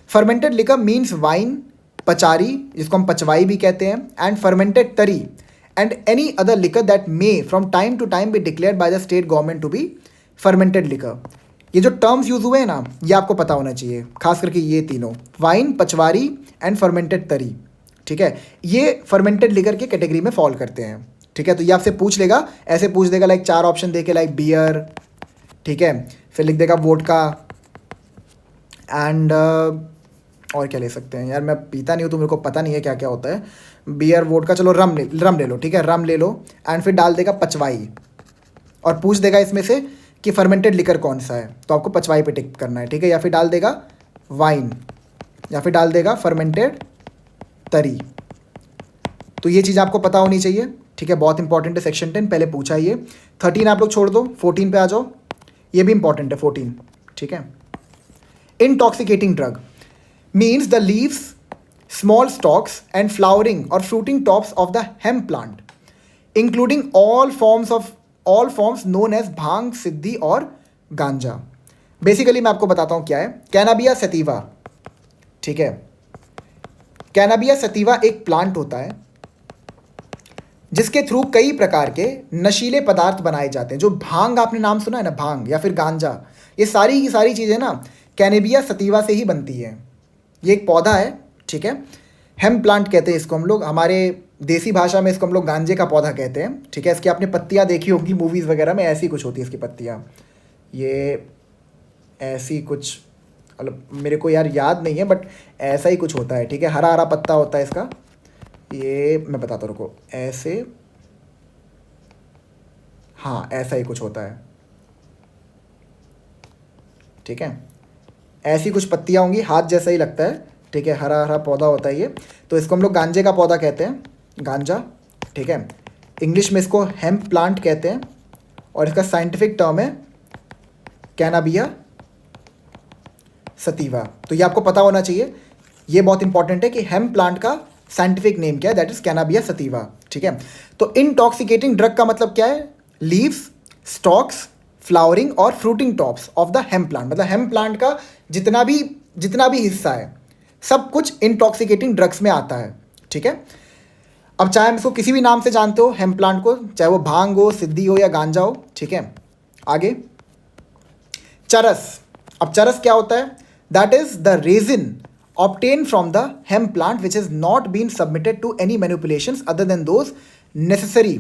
Fermented liquor means wine, pachari जिसको हम पचवाई भी कहते हैं, and fermented tari and any other liquor that may from time to time be declared by the state government to be fermented liquor. ये जो टर्म्स यूज हुए हैं ना, ये आपको पता होना चाहिए, खास करके ये तीनों, वाइन, पचवारी एंड फर्मेंटेड तरी। ठीक है, ये फर्मेंटेड लिकर के कैटेगरी में फॉल करते हैं। ठीक है, तो ये आपसे पूछ लेगा, ऐसे पूछ देगा लाइक 4 ऑप्शन देके, लाइक बियर, ठीक है, फिर लिख देगा वोडका एंड और क्या ले सकते हैं यार, मैं पीता नहीं हूँ तो मेरे को पता नहीं है क्या क्या होता है। बियर, वोडका, चलो रम ले लो, ठीक है, रम ले लो, एंड फिर डाल देगा पचवाई और पूछ देगा इसमें से कि फर्मेंटेड लिकर कौन सा है, तो आपको पचवाई पे टिक करना है। ठीक है, या फिर डाल देगा वाइन, या फिर डाल देगा फर्मेंटेड तरी। तो ये चीज़ आपको पता होनी चाहिए। ठीक है, बहुत इंपॉर्टेंट है, सेक्शन 10 पहले पूछा है ये। 13 आप लोग छोड़ दो, 14 पे आ जाओ, ये भी इंपॉर्टेंट है 14। ठीक है, intoxicating drug means the leaves, small stalks and flowering or fruiting tops of the hemp plant including all forms known as bhang, siddhi or ganja. Basically मैं आपको बताता हूँ क्या है। कैनाबिया सैटिवा, ठीक है, कैनाबिया सैटिवा एक प्लांट होता है जिसके थ्रू कई प्रकार के नशीले पदार्थ बनाए जाते हैं। जो भांग आपने नाम सुना है ना, भांग या फिर गांजा, ये सारी की सारी चीज़ें ना कैनेबिया सैटिवा से ही बनती है। ये एक पौधा है, ठीक है, हेम्प प्लांट कहते हैं इसको हम लोग, हमारे देसी भाषा में इसको हम लोग गांजे का पौधा कहते हैं। ठीक है, इसकी आपने पत्तियाँ देखी होंगी मूवीज़ वगैरह में, ऐसी कुछ होती है इसकी पत्तियाँ, ये ऐसी कुछ, मतलब मेरे को यार याद नहीं है बट ऐसा ही कुछ होता है। ठीक है, हरा हरा पत्ता होता है इसका, ये मैं बताता हूँ, रुको, ऐसे, हाँ ऐसा ही कुछ होता है। ठीक है, ऐसी कुछ पत्तियाँ होंगी, हाथ जैसा ही लगता है। ठीक है, हरा हरा पौधा होता है ये, तो इसको हम लोग गांजे का पौधा कहते हैं, गांजा। ठीक है, इंग्लिश में इसको हेम्प प्लांट कहते हैं और इसका साइंटिफिक टर्म है कैनाबिया सैटिवा। तो ये आपको पता होना चाहिए, ये बहुत इंपॉर्टेंट है कि हेम्प प्लांट का साइंटिफिक नेम क्या है, दैट इज कैनाबिया सैटिवा। ठीक है, तो इंटॉक्सिकेटिंग ड्रग का मतलब क्या है, leaves, stocks, flowering or fruiting tops of the hemp plant, मतलब हेम्प प्लांट का जितना भी हिस्सा है सब कुछ इंटॉक्सिकेटिंग ड्रग्स में आता है। ठीक है, अब चाहे हम इसको किसी भी नाम से जानते हो हेम्प प्लांट को, चाहे वो भांग हो, सिद्धि हो या गांजा हो। ठीक है, आगे चरस। अब चरस क्या होता है, that is the resin obtained from the hemp plant which has not been submitted to any manipulations other than those necessary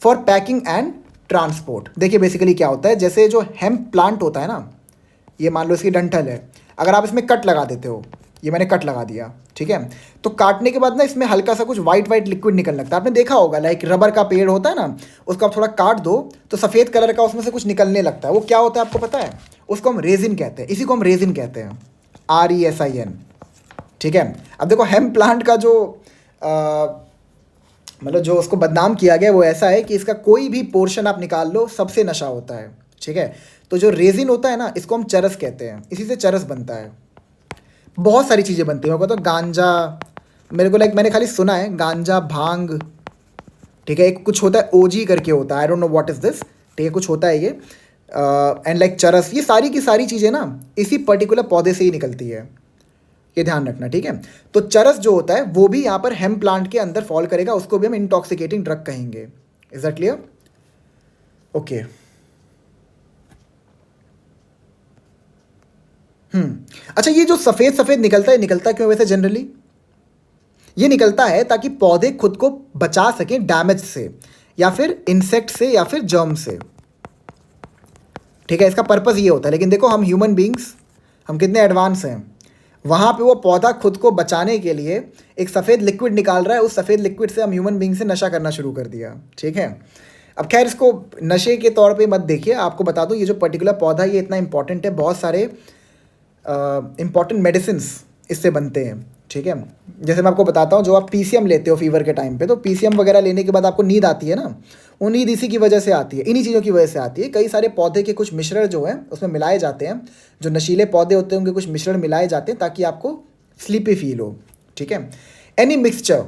for packing and transport। देखिए बेसिकली क्या होता है, जैसे जो हेम्प प्लांट होता है ना, ये मान लो इसकी डंठल है, अगर आप इसमें कट लगा देते हो, ये मैंने कट लगा दिया, ठीक है, तो काटने के बाद ना इसमें हल्का सा कुछ वाइट लिक्विड निकलने लगता है। आपने देखा होगा, लाइक रबर का पेड़ होता है ना, उसको आप थोड़ा काट दो तो सफ़ेद कलर का उसमें से कुछ निकलने लगता है, वो क्या होता है आपको पता है, उसको हम रेजिन कहते हैं, इसी को हम रेजिन कहते हैं, RESIN। ठीक है, अब देखो हेम्प प्लांट का जो मतलब जो उसको बदनाम किया गया वो ऐसा है कि इसका कोई भी पोर्शन आप निकाल लो सबसे नशा होता है। ठीक है, तो जो रेजिन होता है ना, इसको हम चरस कहते हैं, इसी से चरस बनता है। बहुत सारी चीज़ें बनती हैं, मेरे को तो गांजा, मेरे को लाइक मैंने खाली सुना है गांजा, भांग, ठीक है, एक कुछ होता है OG करके होता है, I don't know what is this, ठीक है, कुछ होता है ये, एंड लाइक चरस, ये सारी की सारी चीज़ें ना इसी पर्टिकुलर पौधे से ही निकलती है, ये ध्यान रखना। ठीक है, तो चरस जो होता है वो भी यहाँ पर हेम्प प्लांट के अंदर फॉल करेगा, उसको भी हम इंटॉक्सिकेटिंग ड्रग कहेंगे। Is that clear? ओके, अच्छा, ये जो सफ़ेद सफ़ेद निकलता है, निकलता क्यों वैसे जनरली? ये निकलता है ताकि पौधे खुद को बचा सकें डैमेज से, या फिर इंसेक्ट से, या फिर जर्म से। ठीक है, इसका पर्पज़ ये होता है। लेकिन देखो हम ह्यूमन बींग्स, हम कितने एडवांस हैं, वहाँ पे वो पौधा खुद को बचाने के लिए एक सफ़ेद लिक्विड निकाल रहा है, उस सफ़ेद लिक्विड से हम ह्यूमन बींग से नशा करना शुरू कर दिया। ठीक है, अब खैर इसको नशे के तौर पे मत देखिए, आपको बता दूँ ये जो पर्टिकुलर पौधा ये इतना इंपॉर्टेंट है, बहुत सारे इंपॉर्टेंट मेडिसिन्स इससे बनते हैं। ठीक है, जैसे मैं आपको बताता हूँ, जो आप PCM लेते हो फीवर के टाइम पे, तो PCM वगैरह लेने के बाद आपको नींद आती है ना, वो नींद इसी की वजह से आती है, इन्हीं चीज़ों की वजह से आती है। कई सारे पौधे के कुछ मिश्रण जो हैं उसमें मिलाए जाते हैं, जो नशीले पौधे होते हैं उनके कुछ मिश्रण मिलाए जाते हैं ताकि आपको स्लीपी फील हो। ठीक है, any mixture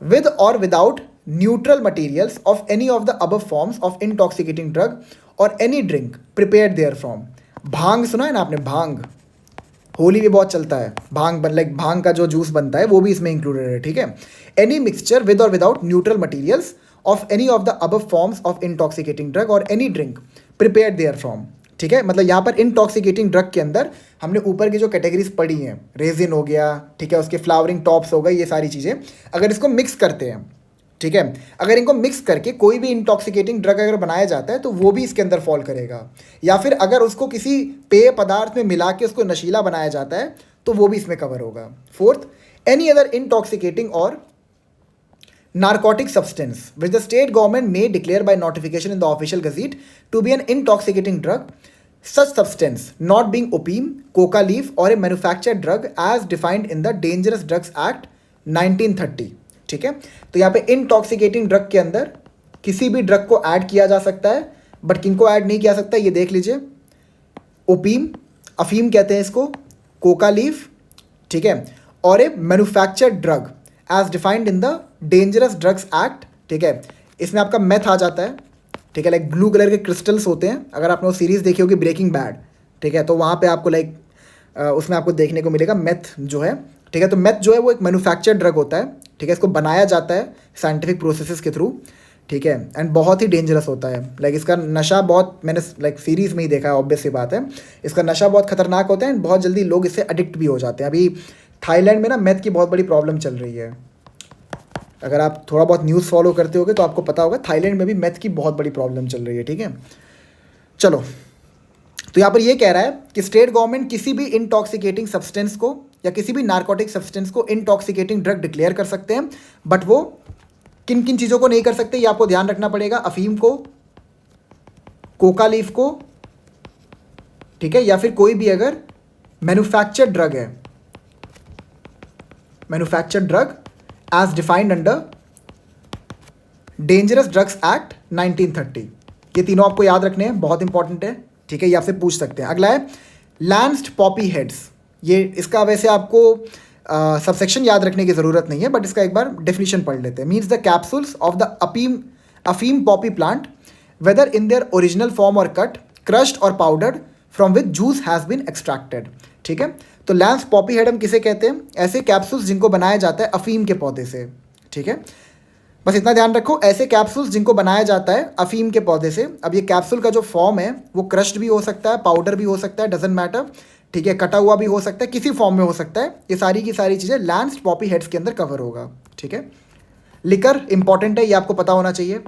with or without neutral materials of any of the above forms of intoxicating drug or any drink prepared therefrom. Bhang सुना है ना आपने, भांग, होली भी बहुत चलता है, भांग लाइक भांग का जो जूस बनता है वो भी इसमें इंक्लूडेड है, ठीक है। Any mixture with or without neutral materials of any of the above forms of intoxicating drug or any drink prepared therefrom, ठीक है। मतलब यहाँ पर इंटॉक्सिकेटिंग ड्रग के अंदर हमने ऊपर की जो कैटेगरीज पढ़ी हैं, रेजिन हो गया, ठीक है, उसके फ्लावरिंग टॉप्स हो गए, ये सारी चीज़ें अगर इसको मिक्स करते हैं, ठीक है, अगर इनको मिक्स करके कोई भी इंटॉक्सिकेटिंग ड्रग अगर बनाया जाता है तो वो भी इसके अंदर फॉल करेगा। या फिर अगर उसको किसी पेय पदार्थ में मिला के उसको नशीला बनाया जाता है तो वो भी इसमें कवर होगा। फोर्थ, एनी अदर इंटॉक्सिकेटिंग और narcotic substance which the state government may declare by notification in the official gazette to be an intoxicating drug, such substance not being opium, coca leaf or a manufactured drug as defined in the Dangerous Drugs Act 1930, ठीक है। तो यहाँ पे intoxicating drug के अंदर किसी भी drug को ऐड किया जा सकता है, बट किनको ऐड नहीं किया सकता ये देख लीजिए, ओपीम, अफीम कहते हैं इसको, कोका लीफ, ठीक है, or a manufactured drug as defined in the dangerous drugs act, ठीक है। इसमें आपका मेथ आ जाता है, ठीक है, लाइक ब्लू कलर के क्रिस्टल्स होते हैं, अगर आपने वो सीरीज़ देखी होगी ब्रेकिंग बैड, ठीक है, तो वहाँ पे आपको लाइक उसमें आपको देखने को मिलेगा मेथ जो है, ठीक है। तो मेथ जो है वो एक मैन्युफैक्चर्ड ड्रग होता है, ठीक है, इसको बनाया जाता है साइंटिफिक प्रोसेसेस के थ्रू, ठीक है, एंड बहुत ही डेंजरस होता है। लाइक इसका नशा बहुत, मैंने लाइक सीरीज़ में ही देखा है, ऑब्वियस सी बात है, इसका नशा बहुत खतरनाक होता है एंड बहुत जल्दी लोग इससे एडिक्ट भी हो जाते हैं। अभी थाईलैंड में ना मेथ की बहुत बड़ी प्रॉब्लम चल रही है, अगर आप थोड़ा बहुत न्यूज़ फॉलो करते होगे तो आपको पता होगा थाईलैंड में भी मेथ की बहुत बड़ी प्रॉब्लम चल रही है, ठीक है। चलो, तो यहाँ पर ये कह रहा है कि स्टेट गवर्नमेंट किसी भी इंटॉक्सिकेटिंग सब्सटेंस को या किसी भी नार्कोटिक सब्सटेंस को इंटॉक्सिकेटिंग ड्रग डिक्लेयर कर सकते हैं, बट वो किन किन चीज़ों को नहीं कर सकते ये आपको ध्यान रखना पड़ेगा, अफीम को, कोका लीफ को, ठीक है, या फिर कोई भी अगर मैन्युफैक्चर्ड ड्रग है, manufactured drug as defined under dangerous drugs act 1930। ये तीनों आपको याद रखने हैं, बहुत इंपॉर्टेंट है, ठीक है, ये आपसे पूछ सकते हैं। अगला है लैंस्ड पॉपी हेड्स, ये इसका वैसे आपको सबसेक्शन याद रखने की ज़रूरत नहीं है, बट इसका एक बार डेफिनेशन पढ़ लेते हैं। Means the capsules of the afeem poppy plant whether in their original form or cut, crushed or powdered from which juice has been extracted, ठीक है। तो लैंस पॉपी हेड हम किसे कहते हैं? ऐसे कैप्सूल्स जिनको बनाया जाता है अफीम के पौधे से, ठीक है, बस इतना ध्यान रखो, ऐसे कैप्सूल्स जिनको बनाया जाता है अफीम के पौधे से। अब ये कैप्सूल का जो फॉर्म है वो क्रश्ड भी हो सकता है, पाउडर भी हो सकता है, डजंट मैटर, ठीक है, कटा हुआ भी हो सकता है, किसी फॉर्म में हो सकता है, ये सारी की सारी चीज़ें लैंस्ड पॉपी हेड्स के अंदर कवर होगा, ठीक है। लिकर इंपॉर्टेंट है, ये आपको पता होना चाहिए,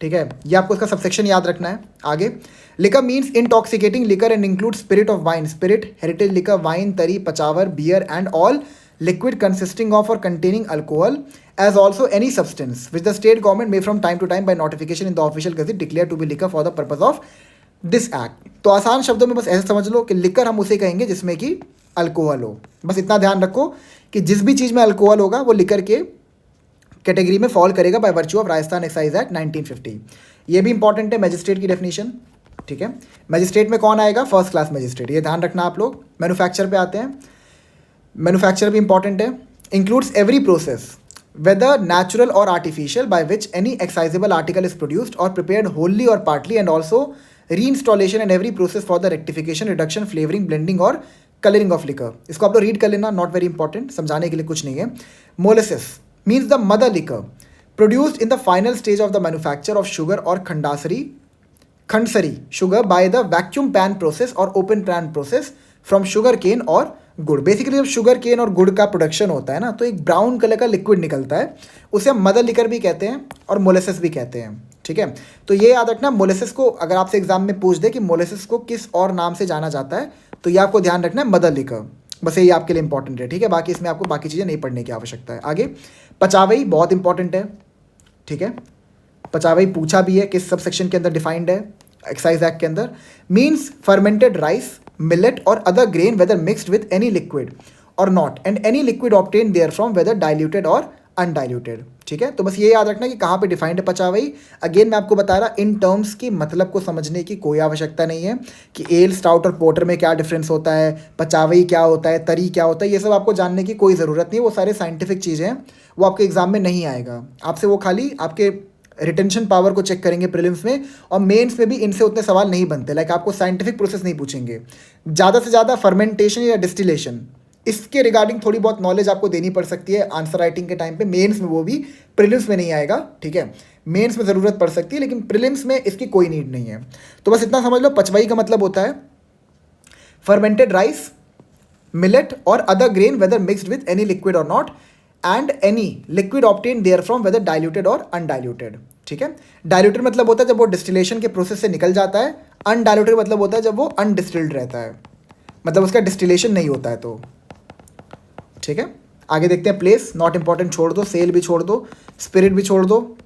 ठीक है, ये आपको इसका सबसेक्शन याद रखना है। आगे, liquor means intoxicating liquor and include spirit of wine, spirit, heritage liquor, wine, tari, pachwai, beer and all liquid consisting of or containing alcohol, as also any substance which the state government may from time to time by notification in the official gazette declare to be liquor for the purpose of this act। तो आसान शब्दों में बस ऐसे समझ लो कि liquor हम उसे कहेंगे जिसमें कि अल्कोहल हो। बस इतना ध्यान रखो कि जिस भी चीज़ में अल्कोहल होगा वो लिकर के कैटेगरी में फॉल करेगा by virtue of Rajasthan excise act 1950। ये भी इंपॉर्टेंट है, मैजिस्ट्रेट की डेफिनेशन, ठीक है। मैजिस्ट्रेट में कौन आएगा? फर्स्ट क्लास मैजिस्ट्रेट, ये ध्यान रखना आप लोग। मैन्युफैक्चर पे आते हैं, मैन्युफैक्चर भी इंपॉर्टेंट है। Includes every process whether natural or artificial by which any excisable article is produced or prepared wholly or partly and also redistillation and every process for the rectification, reduction, flavouring, blending or colouring of liquor. इसको आप लोग read कर लेना, not very important, समझाने के लिए कुछ नहीं है। Molasses means the mother liquor produced in the final stage of the manufacture of sugar or khandsari sugar by the vacuum pan process or open pan process from sugarcane or gur. Basically जब sugar cane or गुड़ का production होता है ना, तो एक brown colour का liquid निकलता है, उसे हम मदर लिकर भी कहते हैं और मोलेसिस भी कहते हैं, ठीक है। तो ये याद रखना, मोलेसिस को अगर आपसे एग्जाम में पूछ दे कि मोलेसिस को किस और नाम से जाना जाता है, तो ये आपको ध्यान रखना है मदर लिकर, बस ये आपके लिए इंपॉर्टेंट है, ठीक है। बाकी इसमें आपको बाकी चीज़ें नहीं पढ़ने की आवश्यकता है। आगे, पचावई बहुत इंपॉर्टेंट है, ठीक है, पचावई पूछा भी है किस सब सेक्शन के अंदर डिफाइंड है एक्साइज एक्ट के अंदर। Means fermented rice, millet or other grain whether mixed with any liquid or not and any liquid obtained therefrom whether diluted or undiluted, ठीक है। तो बस ये याद रखना कि कहाँ पे डिफाइंड है पचावई। अगेन मैं आपको बता रहा, इन टर्म्स की मतलब को समझने की कोई आवश्यकता नहीं है कि एल, स्टाउट और पोर्टर में क्या डिफरेंस होता है, पचावई क्या होता है, तरी क्या होता है, ये सब आपको जानने की कोई ज़रूरत नहीं है। वो सारे साइंटिफिक चीज़ें हैं, वो आपके एग्जाम में नहीं आएगा, आपसे वो खाली आपके रिटेंशन पावर को चेक करेंगे प्रीलिम्स में, और मेंस में भी इनसे उतने सवाल नहीं बनते। लाइक आपको साइंटिफिक प्रोसेस नहीं पूछेंगे, ज़्यादा से ज़्यादा फर्मेंटेशन या डिस्टिलेशन, इसके रिगार्डिंग थोड़ी बहुत नॉलेज आपको देनी पड़ सकती है आंसर राइटिंग के टाइम पे। मेंस में वो भी, प्रीलिम्स में नहीं आएगा, ठीक है। मेंस में ज़रूरत पड़ सकती है, लेकिन प्रीलिम्स में इसकी कोई नीड नहीं है। तो बस इतना समझ लो, पचवई का मतलब होता है fermented rice, millet or other grain whether mixed with any liquid or not, and any liquid obtain therefrom whether diluted or undiluted, ठीक है। डाइल्यूटेड मतलब होता है जब वो डिस्टिलेशन के प्रोसेस से निकल जाता है, अनडाइल्यूटेड मतलब होता है जब वो अनडिस्टिल्ड रहता है, मतलब उसका डिस्टिलेशन नहीं होता है, तो ठीक है। आगे देखते हैं। प्लेस नॉट इंपॉर्टेंट छोड़ दो, सेल भी छोड़ दो, स्पिरिट भी छोड़ दो,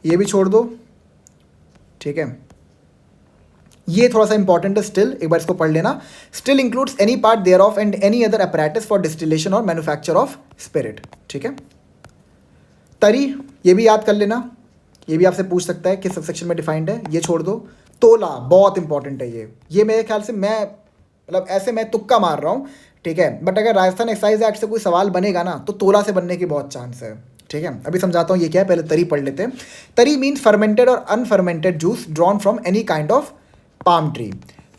ये भी छोड़ दो, ठीक है। ये थोड़ा सा इंपॉर्टेंट है स्टिल, एक बार इसको पढ़ लेना। Still includes any part thereof and any other apparatus for distillation or manufacture of spirit, ठीक है। तरी, ये भी याद कर लेना, ये भी आपसे पूछ सकता है किस सबसेक्शन में डिफाइंड है, ये छोड़ दो। तोला बहुत इंपॉर्टेंट है ये मेरे ख्याल से, मैं मतलब ऐसे मैं तुक्का मार रहा हूँ, ठीक है, बट अगर राजस्थान एक्साइज एक्ट से कोई सवाल बनेगा ना तो तोला से बनने की बहुत चांस है, ठीक है। अभी समझाता हूँ ये क्या है, पहले तरी पढ़ लेते हैं। तरी means fermented or unfermented juice drawn from any kind of palm tree.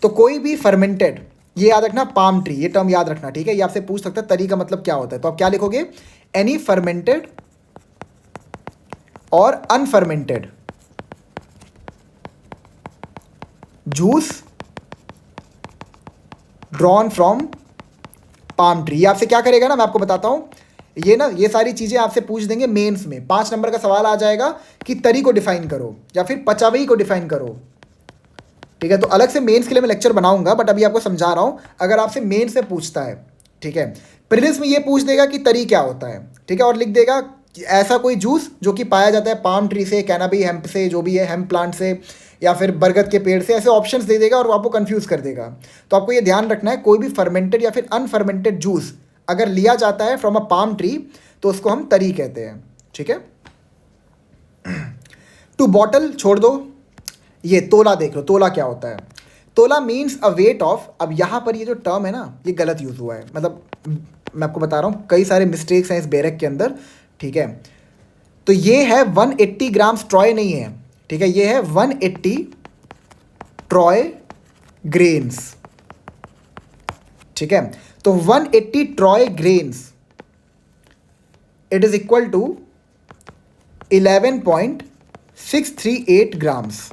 तो कोई भी फर्मेंटेड, ये याद रखना, पाम ट्री, ये टर्म याद रखना, ठीक है। ये आपसे पूछ सकता है तरी का मतलब क्या होता है, तो आप क्या लिखोगे, any fermented or unfermented juice drawn from palm tree. ये आपसे क्या करेगा ना, मैं आपको बताता हूं, ये ना, ये सारी चीजें आपसे पूछ देंगे मेंस में। 5 नंबर का सवाल आ जाएगा कि तरी को डिफाइन करो या फिर पचावई को डिफाइन करो, ठीक है। तो अलग से मेंस के लिए मैं लेक्चर बनाऊंगा, बट अभी आपको समझा रहा हूं। अगर आपसे मेंस से पूछता है, ठीक है, प्रीलिम्स में ये पूछ देगा कि तरी क्या होता है, ठीक है, और लिख देगा कि ऐसा कोई जूस जो कि पाया जाता है पाम ट्री से, कैनाबी हेम्प से, जो भी है हेम्प प्लांट से, या फिर बरगद के पेड़ से, ऐसे ऑप्शंस दे देगा और वो आपको कंफ्यूज कर देगा। तो आपको ये ध्यान रखना है, कोई भी फर्मेंटेड या फिर अनफर्मेंटेड जूस अगर लिया जाता है फ्रॉम अ पाम ट्री तो उसको हम तरी कहते हैं, ठीक है। टू बॉटल छोड़ दो, ये तोला देख लो, तोला क्या होता है। तोला मीन्स अ वेट ऑफ, अब यहाँ पर ये जो टर्म है ना, ये गलत यूज़ हुआ है, मतलब मैं आपको बता रहा हूँ कई सारे मिस्टेक्स हैं इस बेरक के अंदर, ठीक है। तो ये है 180 ग्राम्स ट्रॉय नहीं है, ठीक है, ये है 180 ट्रॉय ग्रेन्स, ठीक है। तो 180 troy grains it is equal to 11.638 grams.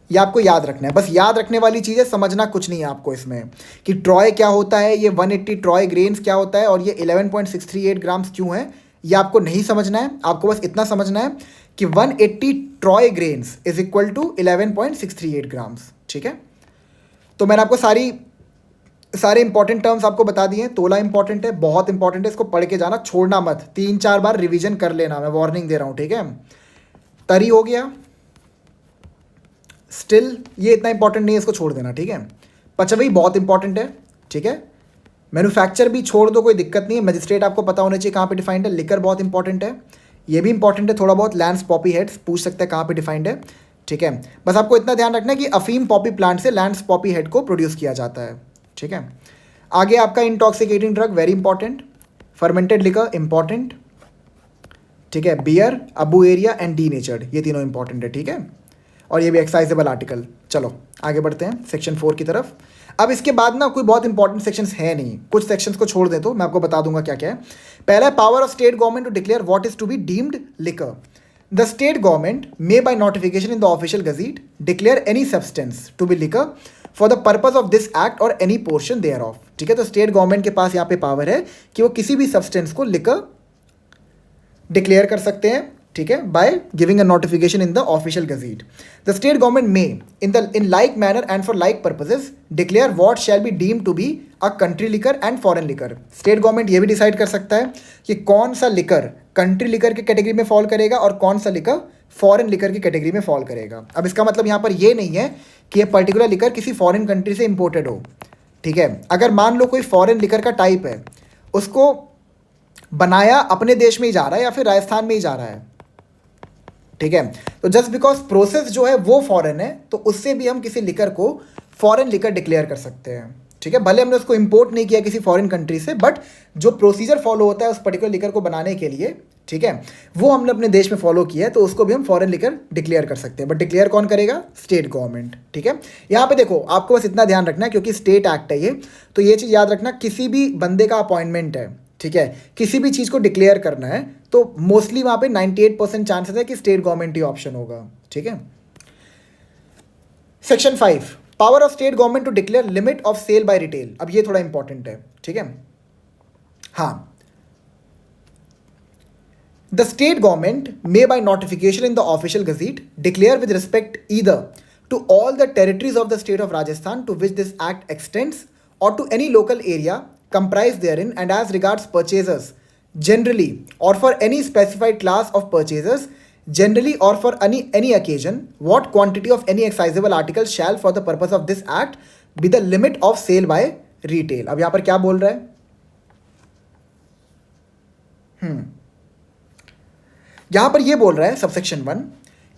ये आपको याद रखना है, बस याद रखने वाली चीज़ है, समझना कुछ नहीं है आपको इसमें कि ट्रॉय क्या होता है, ये 180 ट्रॉय ग्रेन्स क्या होता है, और ये 11.638 ग्राम्स क्यों है, ये आपको नहीं समझना है। आपको बस इतना समझना है कि 180 troy grains is equal to 11.638 grams, ठीक है। तो मैंने आपको सारे इंपॉर्टेंट टर्म्स आपको बता दिए हैं। तोला इंपॉर्टेंट है, बहुत इंपॉर्टेंट है, इसको पढ़ के जाना, छोड़ना मत, 3-4 बार रिवीजन कर लेना, मैं वार्निंग दे रहा हूँ, ठीक है। तरी हो गया, स्टिल ये इतना इंपॉर्टेंट नहीं है, इसको छोड़ देना, ठीक है। पचवई बहुत इंपॉर्टेंट है, ठीक है। मैन्युफैक्चर भी छोड़ दो, कोई दिक्कत नहीं है। मजिस्ट्रेट आपको पता होना चाहिए कहाँ पे डिफाइंड है। लिकर बहुत इंपॉर्टेंट है, ये भी इंपॉर्टेंट है थोड़ा बहुत। लैंड्स पॉपी हेड्स पूछ सकते हैं कहाँ पे डिफाइंड है, ठीक है। बस आपको इतना ध्यान रखना है कि अफीम पॉपी प्लांट से लैंड्स पॉपी हेड को प्रोड्यूस किया जाता है, ठीक है। आगे आपका intoxicating drug very important, fermented liquor important, ठीक है। बियर, अबू एरिया एंड डी नेचर्ड, ये तीनों इंपॉर्टेंट है, ठीक है। और ये भी एक्साइजेबल आर्टिकल। चलो आगे बढ़ते हैं सेक्शन 4 की तरफ। अब इसके बाद ना कोई बहुत इंपॉर्टेंट सेक्शंस है नहीं, कुछ सेक्शंस को छोड़ दे तो मैं आपको बता दूंगा क्या क्या है। पहला है power of state government to declare what is to be deemed liquor. The state government may by notification in the official gazette declare any substance to be liquor for the purpose of this act or any portion thereof, ठीक है। तो state government के पास यहाँ पे power है कि वो किसी भी सब्सटेंस को लिकर डिक्लेयर कर सकते हैं, ठीक है, by giving a notification in the official gazette. The state government may in like manner and for like purposes declare what shall be deemed to be a country liquor and foreign liquor. State government ये भी decide कर सकता है कि कौन सा liquor country liquor की category में फॉल करेगा और कौन सा लिकर फॉरेन लिकर की कैटेगरी में फॉल करेगा। अब इसका मतलब यहाँ पर ये नहीं है कि ये पर्टिकुलर लिकर किसी फॉरेन कंट्री से इंपोर्टेड हो, ठीक है। अगर मान लो कोई फॉरेन लिकर का टाइप है, उसको बनाया अपने देश में ही जा रहा है या फिर राजस्थान में ही जा रहा है, ठीक है, तो जस्ट बिकॉज प्रोसेस जो है वो फॉरेन है तो उससे भी हम किसी लिकर को फॉरेन लिकर डिक्लेयर कर सकते हैं, ठीक है। भले हमने उसको इंपोर्ट नहीं किया किसी फॉरेन कंट्री से, बट जो प्रोसीजर फॉलो होता है उस पर्टिकुलर लिकर को बनाने के लिए, ठीक है, वो हमने अपने देश में फॉलो किया है, तो उसको भी हम फॉरेन लिकर डिक्लेयर कर सकते हैं, बट डिक्लेयर कौन करेगा? State government. ठीक है, यहाँ पे देखो आपको बस इतना ध्यान रखना है, क्योंकि स्टेट एक्ट है ये, तो ये चीज़ याद रखना, किसी भी बंदे का अपॉइंटमेंट है, ठीक है, किसी भी चीज़ को डिक्लेयर करना है, तो मोस्टली वहाँ पे 98% चांसेस है कि स्टेट गवर्नमेंट ही ऑप्शन होगा। ठीक है, section 5, power of state government to declare limit of sale by retail. अब ये थोड़ा इंपॉर्टेंट है। ठीक है, हाँ, the state government may by notification in the official gazette declare with respect either to all the territories of the state of Rajasthan to which this act extends or to any local area comprised therein, and as regards purchasers generally or for any specified class of purchasers generally or for any occasion, what quantity of any excisable article shall for the purpose of this act be the limit of sale by retail। अब यहाँ पर क्या बोल रहा है? यहाँ पर ये बोल रहा है सबसेक्शन 1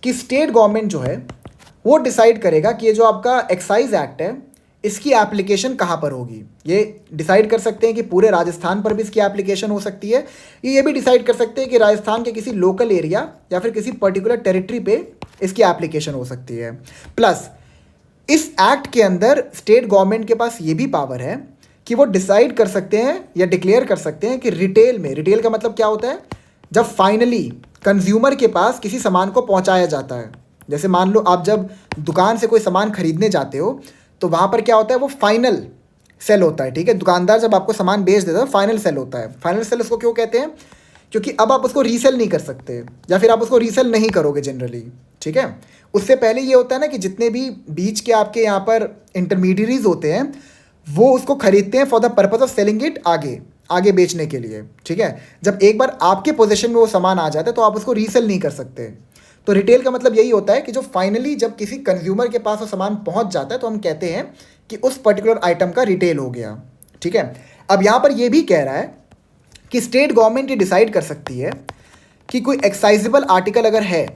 कि स्टेट गवर्नमेंट जो है वो डिसाइड करेगा कि ये जो आपका एक्साइज एक्ट है इसकी एप्लीकेशन कहाँ पर होगी। ये डिसाइड कर सकते हैं कि पूरे राजस्थान पर भी इसकी एप्लीकेशन हो सकती है, ये भी डिसाइड कर सकते हैं कि राजस्थान के किसी लोकल एरिया या फिर किसी पर्टिकुलर टेरिटरी पे इसकी एप्लीकेशन हो सकती है। प्लस इस एक्ट के अंदर स्टेट गवर्नमेंट के पास ये भी पावर है कि वो डिसाइड कर सकते हैं या डिक्लेयर कर सकते हैं कि रिटेल में, रिटेल का मतलब क्या होता है? जब फाइनली कंज्यूमर के पास किसी सामान को पहुंचाया जाता है, जैसे मान लो आप जब दुकान से कोई सामान खरीदने जाते हो तो वहाँ पर क्या होता है? वो फाइनल सेल होता है। ठीक है, दुकानदार जब आपको सामान बेच देता है फाइनल सेल होता है। फाइनल सेल उसको क्यों कहते हैं? क्योंकि अब आप उसको रीसेल नहीं कर सकते या फिर आप उसको रीसेल नहीं करोगे जनरली। ठीक है, उससे पहले ये होता है ना कि जितने भी बीच के आपके यहाँ पर इंटरमीडियरीज होते हैं वो उसको खरीदते हैं for the purpose of selling it आगे बेचने के लिए। ठीक है, जब एक बार आपके पोजीशन में वो सामान आ जाता है तो आप उसको रीसेल नहीं कर सकते। तो रिटेल का मतलब यही होता है कि जो फाइनली जब किसी कंज्यूमर के पास वो सामान पहुंच जाता है तो हम कहते हैं कि उस पर्टिकुलर आइटम का रिटेल हो गया। ठीक है, अब यहाँ पर ये भी कह रहा है कि स्टेट गवर्नमेंट ये डिसाइड कर सकती है कि कोई एक्साइजेबल आर्टिकल अगर है,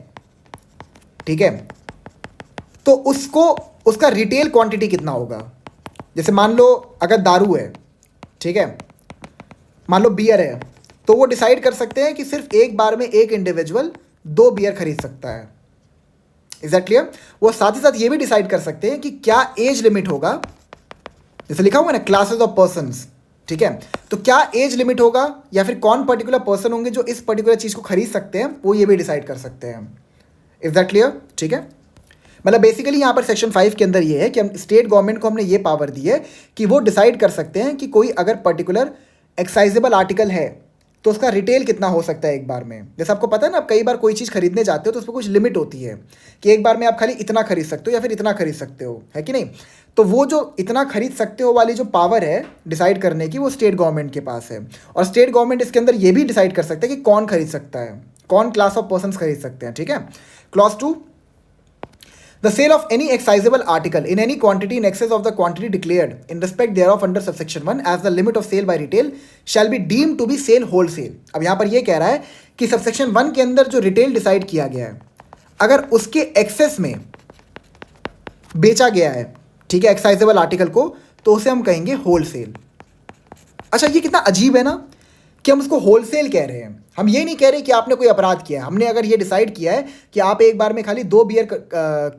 ठीक है, तो उसका रिटेल क्वांटिटी कितना होगा। जैसे मान लो अगर दारू है, ठीक है, मान लो बियर है, तो वो डिसाइड कर सकते हैं कि सिर्फ एक बार में एक इंडिविजुअल 2 बियर खरीद सकता है। Is that clear? वो साथ ही साथ ये भी डिसाइड कर सकते हैं कि क्या एज लिमिट होगा, जैसे लिखा हुआ है ना क्लासेस ऑफ पर्सन्स। ठीक है, तो क्या एज लिमिट होगा या फिर कौन पर्टिकुलर पर्सन होंगे जो इस पर्टिकुलर चीज़ को खरीद सकते हैं, वो ये भी डिसाइड कर सकते हैं। Is that clear? ठीक है, मतलब बेसिकली यहाँ पर सेक्शन 5 के अंदर ये है कि हम स्टेट गवर्नमेंट को हमने ये पावर दी है कि वो डिसाइड कर सकते हैं कि कोई अगर पर्टिकुलर एक्साइजेबल आर्टिकल है तो उसका रिटेल कितना हो सकता है एक बार में। जैसे आपको पता है ना, आप कई बार कोई चीज़ खरीदने जाते हो तो उस पर कुछ लिमिट होती है कि एक बार में आप खाली इतना खरीद सकते हो या फिर इतना खरीद सकते हो, है कि नहीं? तो वो जो इतना खरीद सकते हो वाली जो पावर है डिसाइड करने की, वो स्टेट गवर्नमेंट के पास है। और स्टेट गवर्नमेंट इसके अंदर ये भी डिसाइड कर सकते हैं कि कौन खरीद सकता है, कौन क्लास ऑफ पर्सन खरीद सकते हैं। ठीक है, clause 2, the sale of any excisable article in any quantity in excess of the quantity declared in respect thereof under subsection 1 as the limit of sale by retail shall be deemed to be sale wholesale। अब यहाँ पर ये कह रहा है कि subsection 1 के अंदर जो रिटेल डिसाइड किया गया है, अगर उसके एक्सेस में बेचा गया है, ठीक है, एक्साइजेबल आर्टिकल को, तो उसे हम कहेंगे होलसेल। अच्छा, ये कितना अजीब है ना कि हम उसको होलसेल कह रहे हैं। हम ये नहीं कह रहे कि आपने कोई अपराध किया है। हमने अगर ये डिसाइड किया है कि आप एक बार में खाली 2 बियर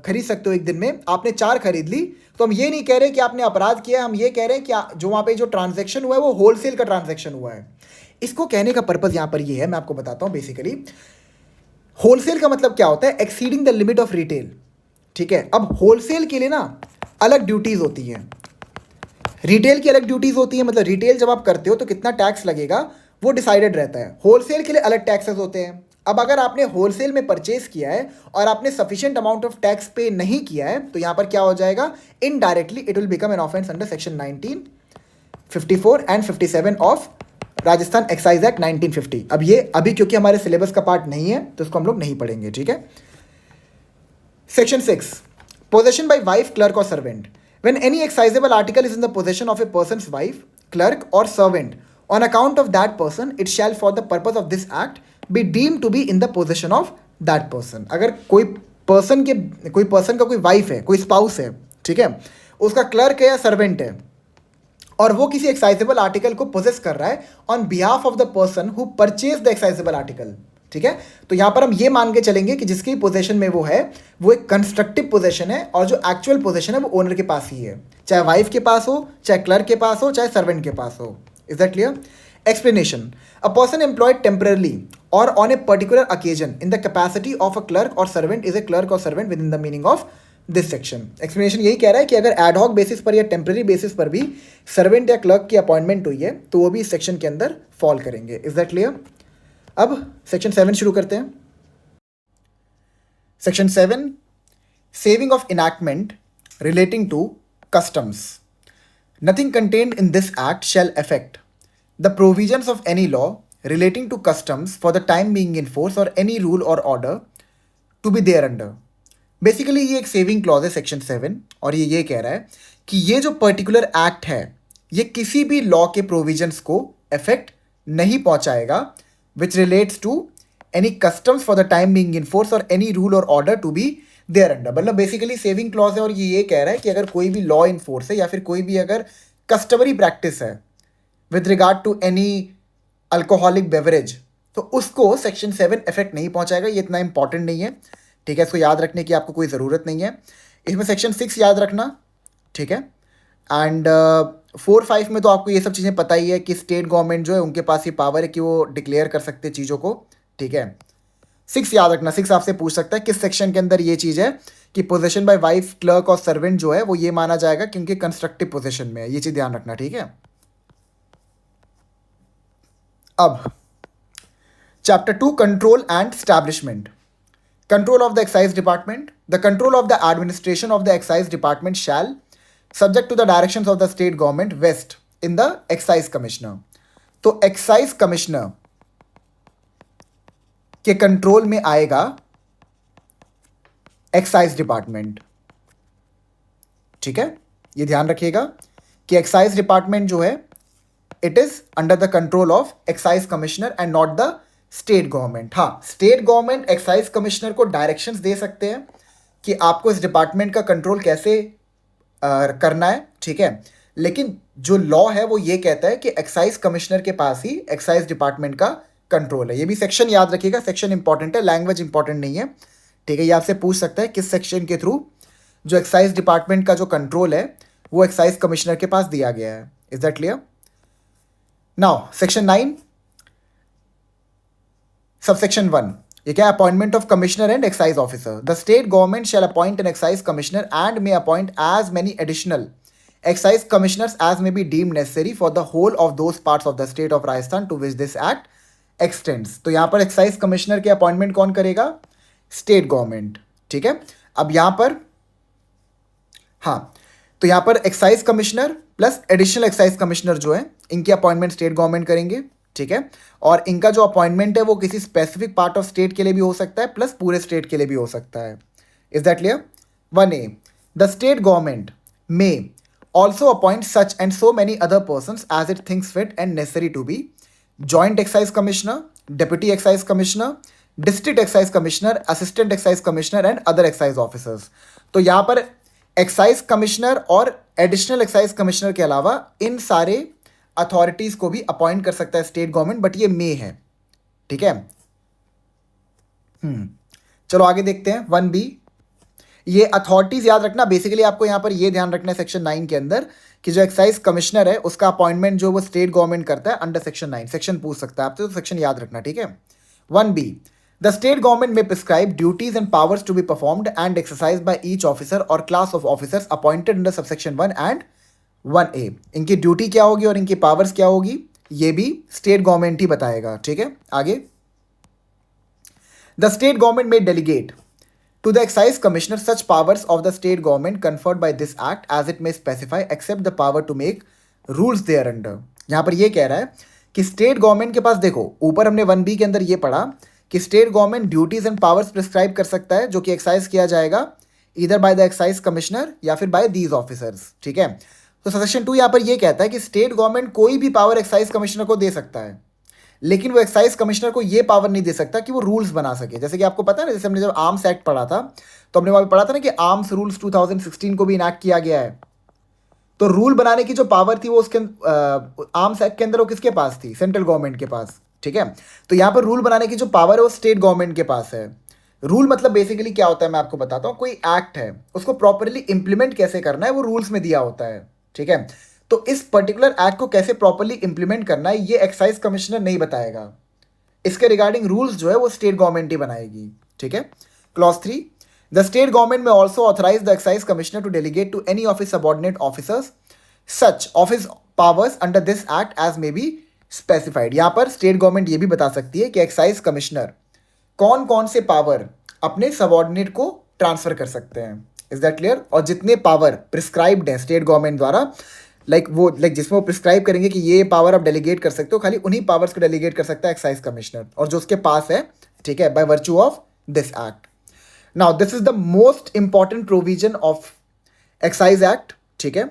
खरीद सकते हो एक दिन में, आपने 4 खरीद ली, तो हम ये नहीं कह रहे कि आपने अपराध किया है। हम ये कह रहे हैं कि जो वहाँ पे जो ट्रांजैक्शन हुआ है वो होलसेल का ट्रांजैक्शन हुआ है। इसको कहने का पर्पज़ यहाँ पर ये है, मैं आपको बताता हूँ। बेसिकली होलसेल का मतलब क्या होता है? Exceeding the limit of retail. ठीक है, अब होलसेल के लिए ना अलग ड्यूटीज़ होती हैं, रिटेल की अलग ड्यूटीज़ होती हैं। मतलब रिटेल जब आप करते हो तो कितना टैक्स लगेगा वो डिसाइडेड रहता है। होलसेल के लिए अलग टैक्सेस होते हैं। अब अगर आपने होलसेल में परचेज किया है और आपने सफिशिएंट अमाउंट ऑफ टैक्स पे नहीं किया है, तो यहाँ पर क्या हो जाएगा? Indirectly it will become an offence under section 1954 and 57 of Rajasthan excise act 1950। अब ये अभी क्योंकि हमारे सिलेबस का पार्ट नहीं है तो इसको हम लोग नहीं पढ़ेंगे। ठीक है, section 6, possession by wife, clerk or servant. When any excisable article is in the possession of a person's wife, clerk or servant on account of that person, it shall for the purpose of this act be deemed to be in the possession of that person। अगर कोई person का कोई wife है, कोई spouse है, ठीक है, उसका क्लर्क है या सर्वेंट है, और वो किसी एक्साइजेबल आर्टिकल को पोजेस कर रहा है on behalf of the person who purchase the excisable article. ठीक है, तो यहां पर हम ये मान के चलेंगे कि जिसकी पोजेशन में वो है वो एक कंस्ट्रक्टिव पोजेशन है और जो एक्चुअल पोजेशन है वो ओनर के पास ही है, चाहे वाइफ के पास हो, चाहे क्लर्क के पास हो, चाहे सर्वेंट के पास हो। Is that clear? Explanation: a person employed temporarily or on a particular occasion in the capacity of a clerk or servant is a clerk or servant within the meaning of this section। Explanation यही कह रहा है कि अगर ad hoc basis पर या temporary basis पर भी सर्वेंट या क्लर्क की अपॉइंटमेंट हुई है तो वो भी इस सेक्शन के अंदर फॉल करेंगे। Is that clear? अब सेक्शन 7 शुरू करते हैं। Section 7, saving of enactment relating to customs. Nothing contained in this act shall affect the provisions of any law relating to customs for the time being in force or any rule or order to be thereunder। Basically ये एक saving clause है section 7 और ये कह रहा है कि ये जो पर्टिकुलर एक्ट है ये किसी भी लॉ के प्रोविजंस को इफेक्ट नहीं पहुंचाएगा which relates to any customs for the time being in force or any rule or order to be thereunder. मतलब बेसिकली सेविंग क्लॉज है और ये कह रहा है कि अगर कोई भी लॉ इन फोर्स है या फिर कोई भी अगर कस्टमरी प्रैक्टिस है with regard to any alcoholic beverage तो उसको सेक्शन 7 इफेक्ट नहीं पहुंचाएगा। ये इतना इंपॉर्टेंट नहीं है, ठीक है, इसको याद रखने की आपको कोई ज़रूरत नहीं है। इसमें सेक्शन 6 याद रखना, ठीक है। एंड 4-5 में तो आपको ये सब चीज़ें पता ही है कि स्टेट गवर्नमेंट जो है उनके पास ये पावर है कि वो डिक्लेयर कर सकते हैं चीज़ों को, ठीक है। 6 याद रखना, 6 आपसे पूछ सकता है किस सेक्शन के अंदर ये चीज़ है कि possession by wife, clerk or servant जो है वो ये माना जाएगा क्योंकि कंस्ट्रक्टिव पोजेशन में है। ये चीज़ ध्यान रखना, ठीक है। अब chapter 2, control and establishment. Control of the excise department. The control of the administration of the excise department shall, subject to the directions of the state government, vest in the excise commissioner। तो excise commissioner के control में आएगा excise department, ठीक है। ये ध्यान रखिएगा कि excise department जो है it is under the control of excise commissioner and not the state government. हाँ, स्टेट गवर्नमेंट एक्साइज कमिश्नर को डायरेक्शंस दे सकते हैं कि आपको इस डिपार्टमेंट का कंट्रोल कैसे करना है, ठीक है। लेकिन जो लॉ है वो ये कहता है कि एक्साइज कमिश्नर के पास ही एक्साइज डिपार्टमेंट का कंट्रोल है। ये भी सेक्शन याद रखिएगा, सेक्शन इंपॉर्टेंट है, लैंग्वेज इंपॉर्टेंट नहीं है, ठीक है। ये आपसे पूछ सकता है किस सेक्शन के थ्रू जो एक्साइज डिपार्टमेंट का जो कंट्रोल है वो एक्साइज कमिश्नर के पास दिया गया है। Is that clear? Now section 9 Subsection 1, ये क्या? Appointment of commissioner and excise officer. The state government shall appoint an excise commissioner and may appoint as many additional excise commissioners as may be deemed necessary for the whole of those parts of the state of Rajasthan to which this act extends. तो यहाँ पर excise commissioner के appointment कौन करेगा? State government, ठीक है। अब यहाँ पर हाँ, तो यहाँ पर excise commissioner plus additional excise commissioner जो है इनकी अपॉइंटमेंट स्टेट गवर्नमेंट करेंगे, ठीक है। और इनका जो अपॉइंटमेंट है वो किसी स्पेसिफिक पार्ट ऑफ स्टेट के लिए भी हो सकता है प्लस पूरे स्टेट के लिए भी हो सकता है। Is that clear? 1A, the state government may also appoint such and so many other persons as it thinks fit and necessary to be joint excise commissioner, deputy excise commissioner, district excise commissioner, assistant excise commissioner and other excise officers. तो यहाँ पर excise commissioner और additional excise commissioner के अलावा इन सारे authorities को भी appoint कर सकता है स्टेट गवर्नमेंट, बट ये मे है, ठीक है। चलो आगे देखते हैं 1B। ये अथॉरिटीज याद रखना, बेसिकली आपको यहाँ पर ये ध्यान रखना है सेक्शन 9 के अंदर कि जो एक्साइज कमिश्नर है उसका अपॉइंटमेंट जो वो स्टेट गवर्नमेंट करता है अंडर सेक्शन 9। सेक्शन पूछ सकता है आपसे, तो सेक्शन याद रखना, ठीक है। 1B, the state government may prescribe duties and powers to be performed and exercise by each officer or class of officers appointed under subsection 1 and 1A। इनकी ड्यूटी क्या होगी और इनकी पावर्स क्या होगी ये भी स्टेट गवर्नमेंट ही बताएगा, ठीक है। आगे, the state government may delegate to the excise commissioner such powers of the state government conferred by this act as it may specify except the power to make rules thereunder. यहां पर ये कह रहा है कि state government के पास, देखो ऊपर हमने 1B के अंदर ये पढ़ा कि state government duties and powers prescribe कर सकता है जो कि एक्साइज किया जाएगा इधर बाय द एक्साइज कमिश्नर या फिर बाय दीज ऑफिसर्स, ठीक है। तो सेक्शन 2 यहाँ पर ये कहता है कि स्टेट गवर्नमेंट कोई भी पावर एक्साइज कमिश्नर को दे सकता है, लेकिन वो एक्साइज कमिश्नर को ये पावर नहीं दे सकता कि वो रूल्स बना सके। जैसे कि आपको पता है ना, जैसे हमने जब आर्म्स एक्ट पढ़ा था तो हमने वहाँ पे पढ़ा था ना कि आर्म्स रूल्स 2016 को भी इनैक्ट किया गया है। तो रूल बनाने की जो पावर थी वो उसके आर्म्स एक्ट के अंदर वो किसके पास थी? सेंट्रल गवर्नमेंट के पास, ठीक है। तो यहाँ पर रूल बनाने की जो पावर है वो स्टेट गवर्नमेंट के पास है। रूल मतलब बेसिकली क्या होता है मैं आपको बताता हूँ। कोई एक्ट है उसको प्रॉपरली इंप्लीमेंट कैसे करना है वो रूल्स में दिया होता है, ठीक है। तो इस पर्टिकुलर एक्ट को कैसे प्रॉपरली इंप्लीमेंट करना है ये एक्साइज कमिश्नर नहीं बताएगा। इसके रिगार्डिंग रूल्स जो है वो स्टेट गवर्नमेंट ही बनाएगी, ठीक है। Clause 3, the state government may also authorise the excise commissioner to delegate to any office subordinate officers such office powers under this act as may be specified. यहां पर state government ये भी बता सकती है कि एक्साइज कमिश्नर कौन कौन से पावर अपने सबॉर्डिनेट को ट्रांसफर कर सकते हैं। Is that clear? और जितने पावर प्रिस्क्राइब्ड हैं स्टेट गवर्नमेंट द्वारा, जिसमें वो प्रिस्क्राइब करेंगे कि ये पावर आप डेलीगेट कर सकते हो, खाली उन्हीं पावर्स को डेलीगेट कर सकता है एक्साइज कमिश्नर, और जो उसके पास है, ठीक है, by virtue of this act. Now this is the most important provision of excise act, ठीक है।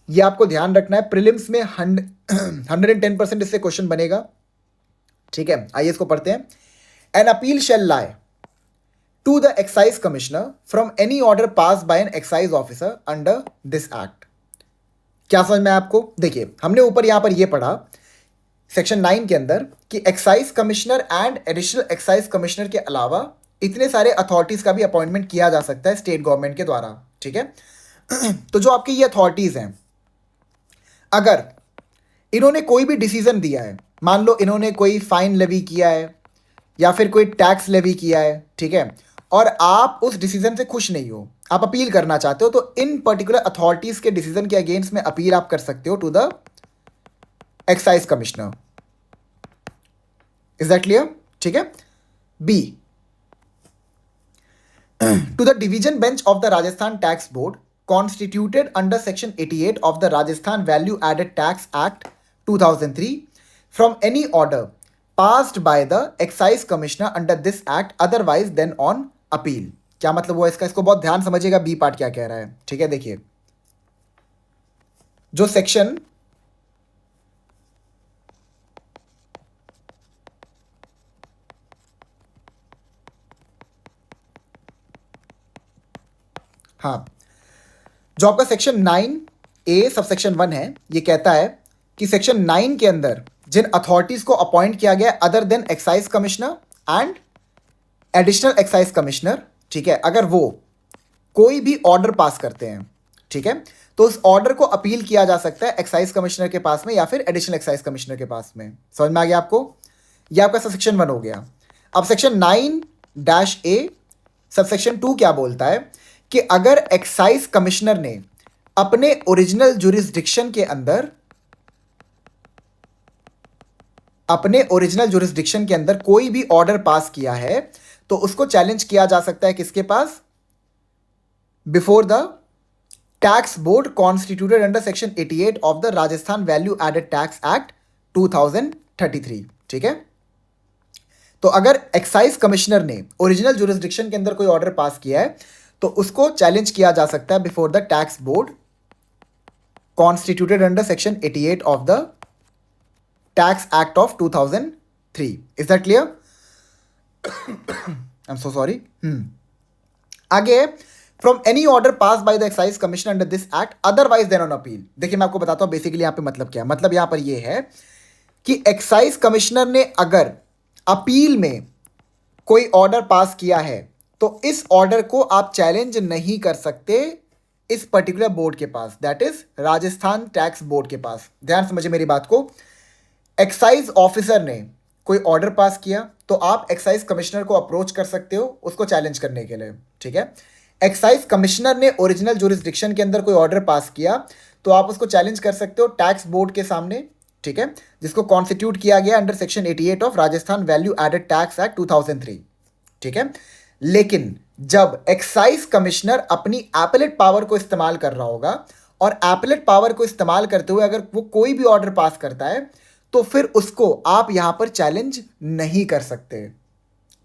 ये आपको ध्यान रखना है, प्रीलिम्स में 110% इससे क्वेश्चन बनेगा, ठीक है। आइए इसको पढ़ते हैं। An appeal shall lie to the excise commissioner from any order pass by an excise officer under this act. क्या समझ में आपको? देखिए, हमने ऊपर यहां पर यह पढ़ा सेक्शन 9 के अंदर कि excise commissioner and additional excise commissioner के अलावा इतने सारे अथॉरिटीज का भी अपॉइंटमेंट किया जा सकता है स्टेट गवर्नमेंट के द्वारा, ठीक है। तो जो आपकी ये अथॉरिटीज हैं, अगर इन्होंने कोई भी डिसीजन दिया है, मान लो इन्होंने कोई फाइन लेवी किया है या फिर कोई टैक्स लेवी किया है, ठीक है, और आप उस डिसीजन से खुश नहीं हो, आप अपील करना चाहते हो, तो इन पर्टिकुलर अथॉरिटीज के डिसीजन के अगेंस्ट में अपील आप कर सकते हो to the excise commissioner. Is that clear? ठीक है। B, to the division bench of the Rajasthan tax board constituted under section 88 of the Rajasthan Value Added Tax Act 2003 from any order passed by the excise commissioner under this act otherwise than on appeal। क्या मतलब हुआ इसका? इसको बहुत ध्यान समझिएगा, B part क्या कह रहा है, ठीक है। देखिए, जो सेक्शन हाँ, जो आपका सेक्शन 9A सब सेक्शन 1 है, ये कहता है कि सेक्शन 9 के अंदर जिन अथॉरिटीज को अपॉइंट किया गया other than excise commissioner and additional excise commissioner, ठीक है, अगर वो कोई भी ऑर्डर पास करते हैं, ठीक है, तो उस ऑर्डर को अपील किया जा सकता है एक्साइज कमिश्नर के पास में या फिर एडिशनल एक्साइज कमिश्नर के पास में। समझ में आ गया आपको? यह आपका सब सेक्शन 1 हो गया। अब सेक्शन 9-A सब सेक्शन 2 क्या बोलता है कि अगर एक्साइज कमिश्नर ने अपने ओरिजिनल जुरिस्डिक्शन के अंदर कोई भी ऑर्डर पास किया है, तो उसको चैलेंज किया जा सकता है किसके पास? Before the tax board constituted under section 88 of the Rajasthan value added tax act 2033, ठीक है। तो अगर एक्साइज कमिश्नर ने ओरिजिनल जुरिस्डिक्शन के अंदर कोई ऑर्डर पास किया है, तो उसको चैलेंज किया जा सकता है before the tax board constituted under section 88 of the tax act of 2003। Is that clear? I am so sorry. आगे, from any order pass by the excise commissioner under this act otherwise than on appeal. देखिए, मैं आपको बताता हूं basically यहां पे मतलब क्या है। मतलब यहां पर यह है कि एक्साइज कमिश्नर ने अगर अपील में कोई ऑर्डर पास किया है, तो इस ऑर्डर को आप चैलेंज नहीं कर सकते इस पर्टिकुलर बोर्ड के पास, that is Rajasthan tax board के पास। ध्यान समझिए मेरी बात को। एक्साइज ऑफिसर ने कोई ऑर्डर पास किया, तो आप एक्साइज कमिश्नर को अप्रोच कर सकते हो उसको चैलेंज करने के लिए, ठीक है। एक्साइज कमिश्नर ने ओरिजिनल जुरिस्डिक्शन के अंदर कोई ऑर्डर पास किया, तो आप उसको चैलेंज कर सकते हो टैक्स बोर्ड के सामने, ठीक है, जिसको कॉन्स्टिट्यूट किया गया under section 88 of Rajasthan value added tax act 2003, ठीक है। लेकिन जब एक्साइज कमिश्नर अपनी एपेलेट पावर को इस्तेमाल कर रहा होगा, और एपेलेट पावर को इस्तेमाल करते हुए अगर वो कोई भी ऑर्डर पास करता है, तो फिर उसको आप यहां पर चैलेंज नहीं कर सकते,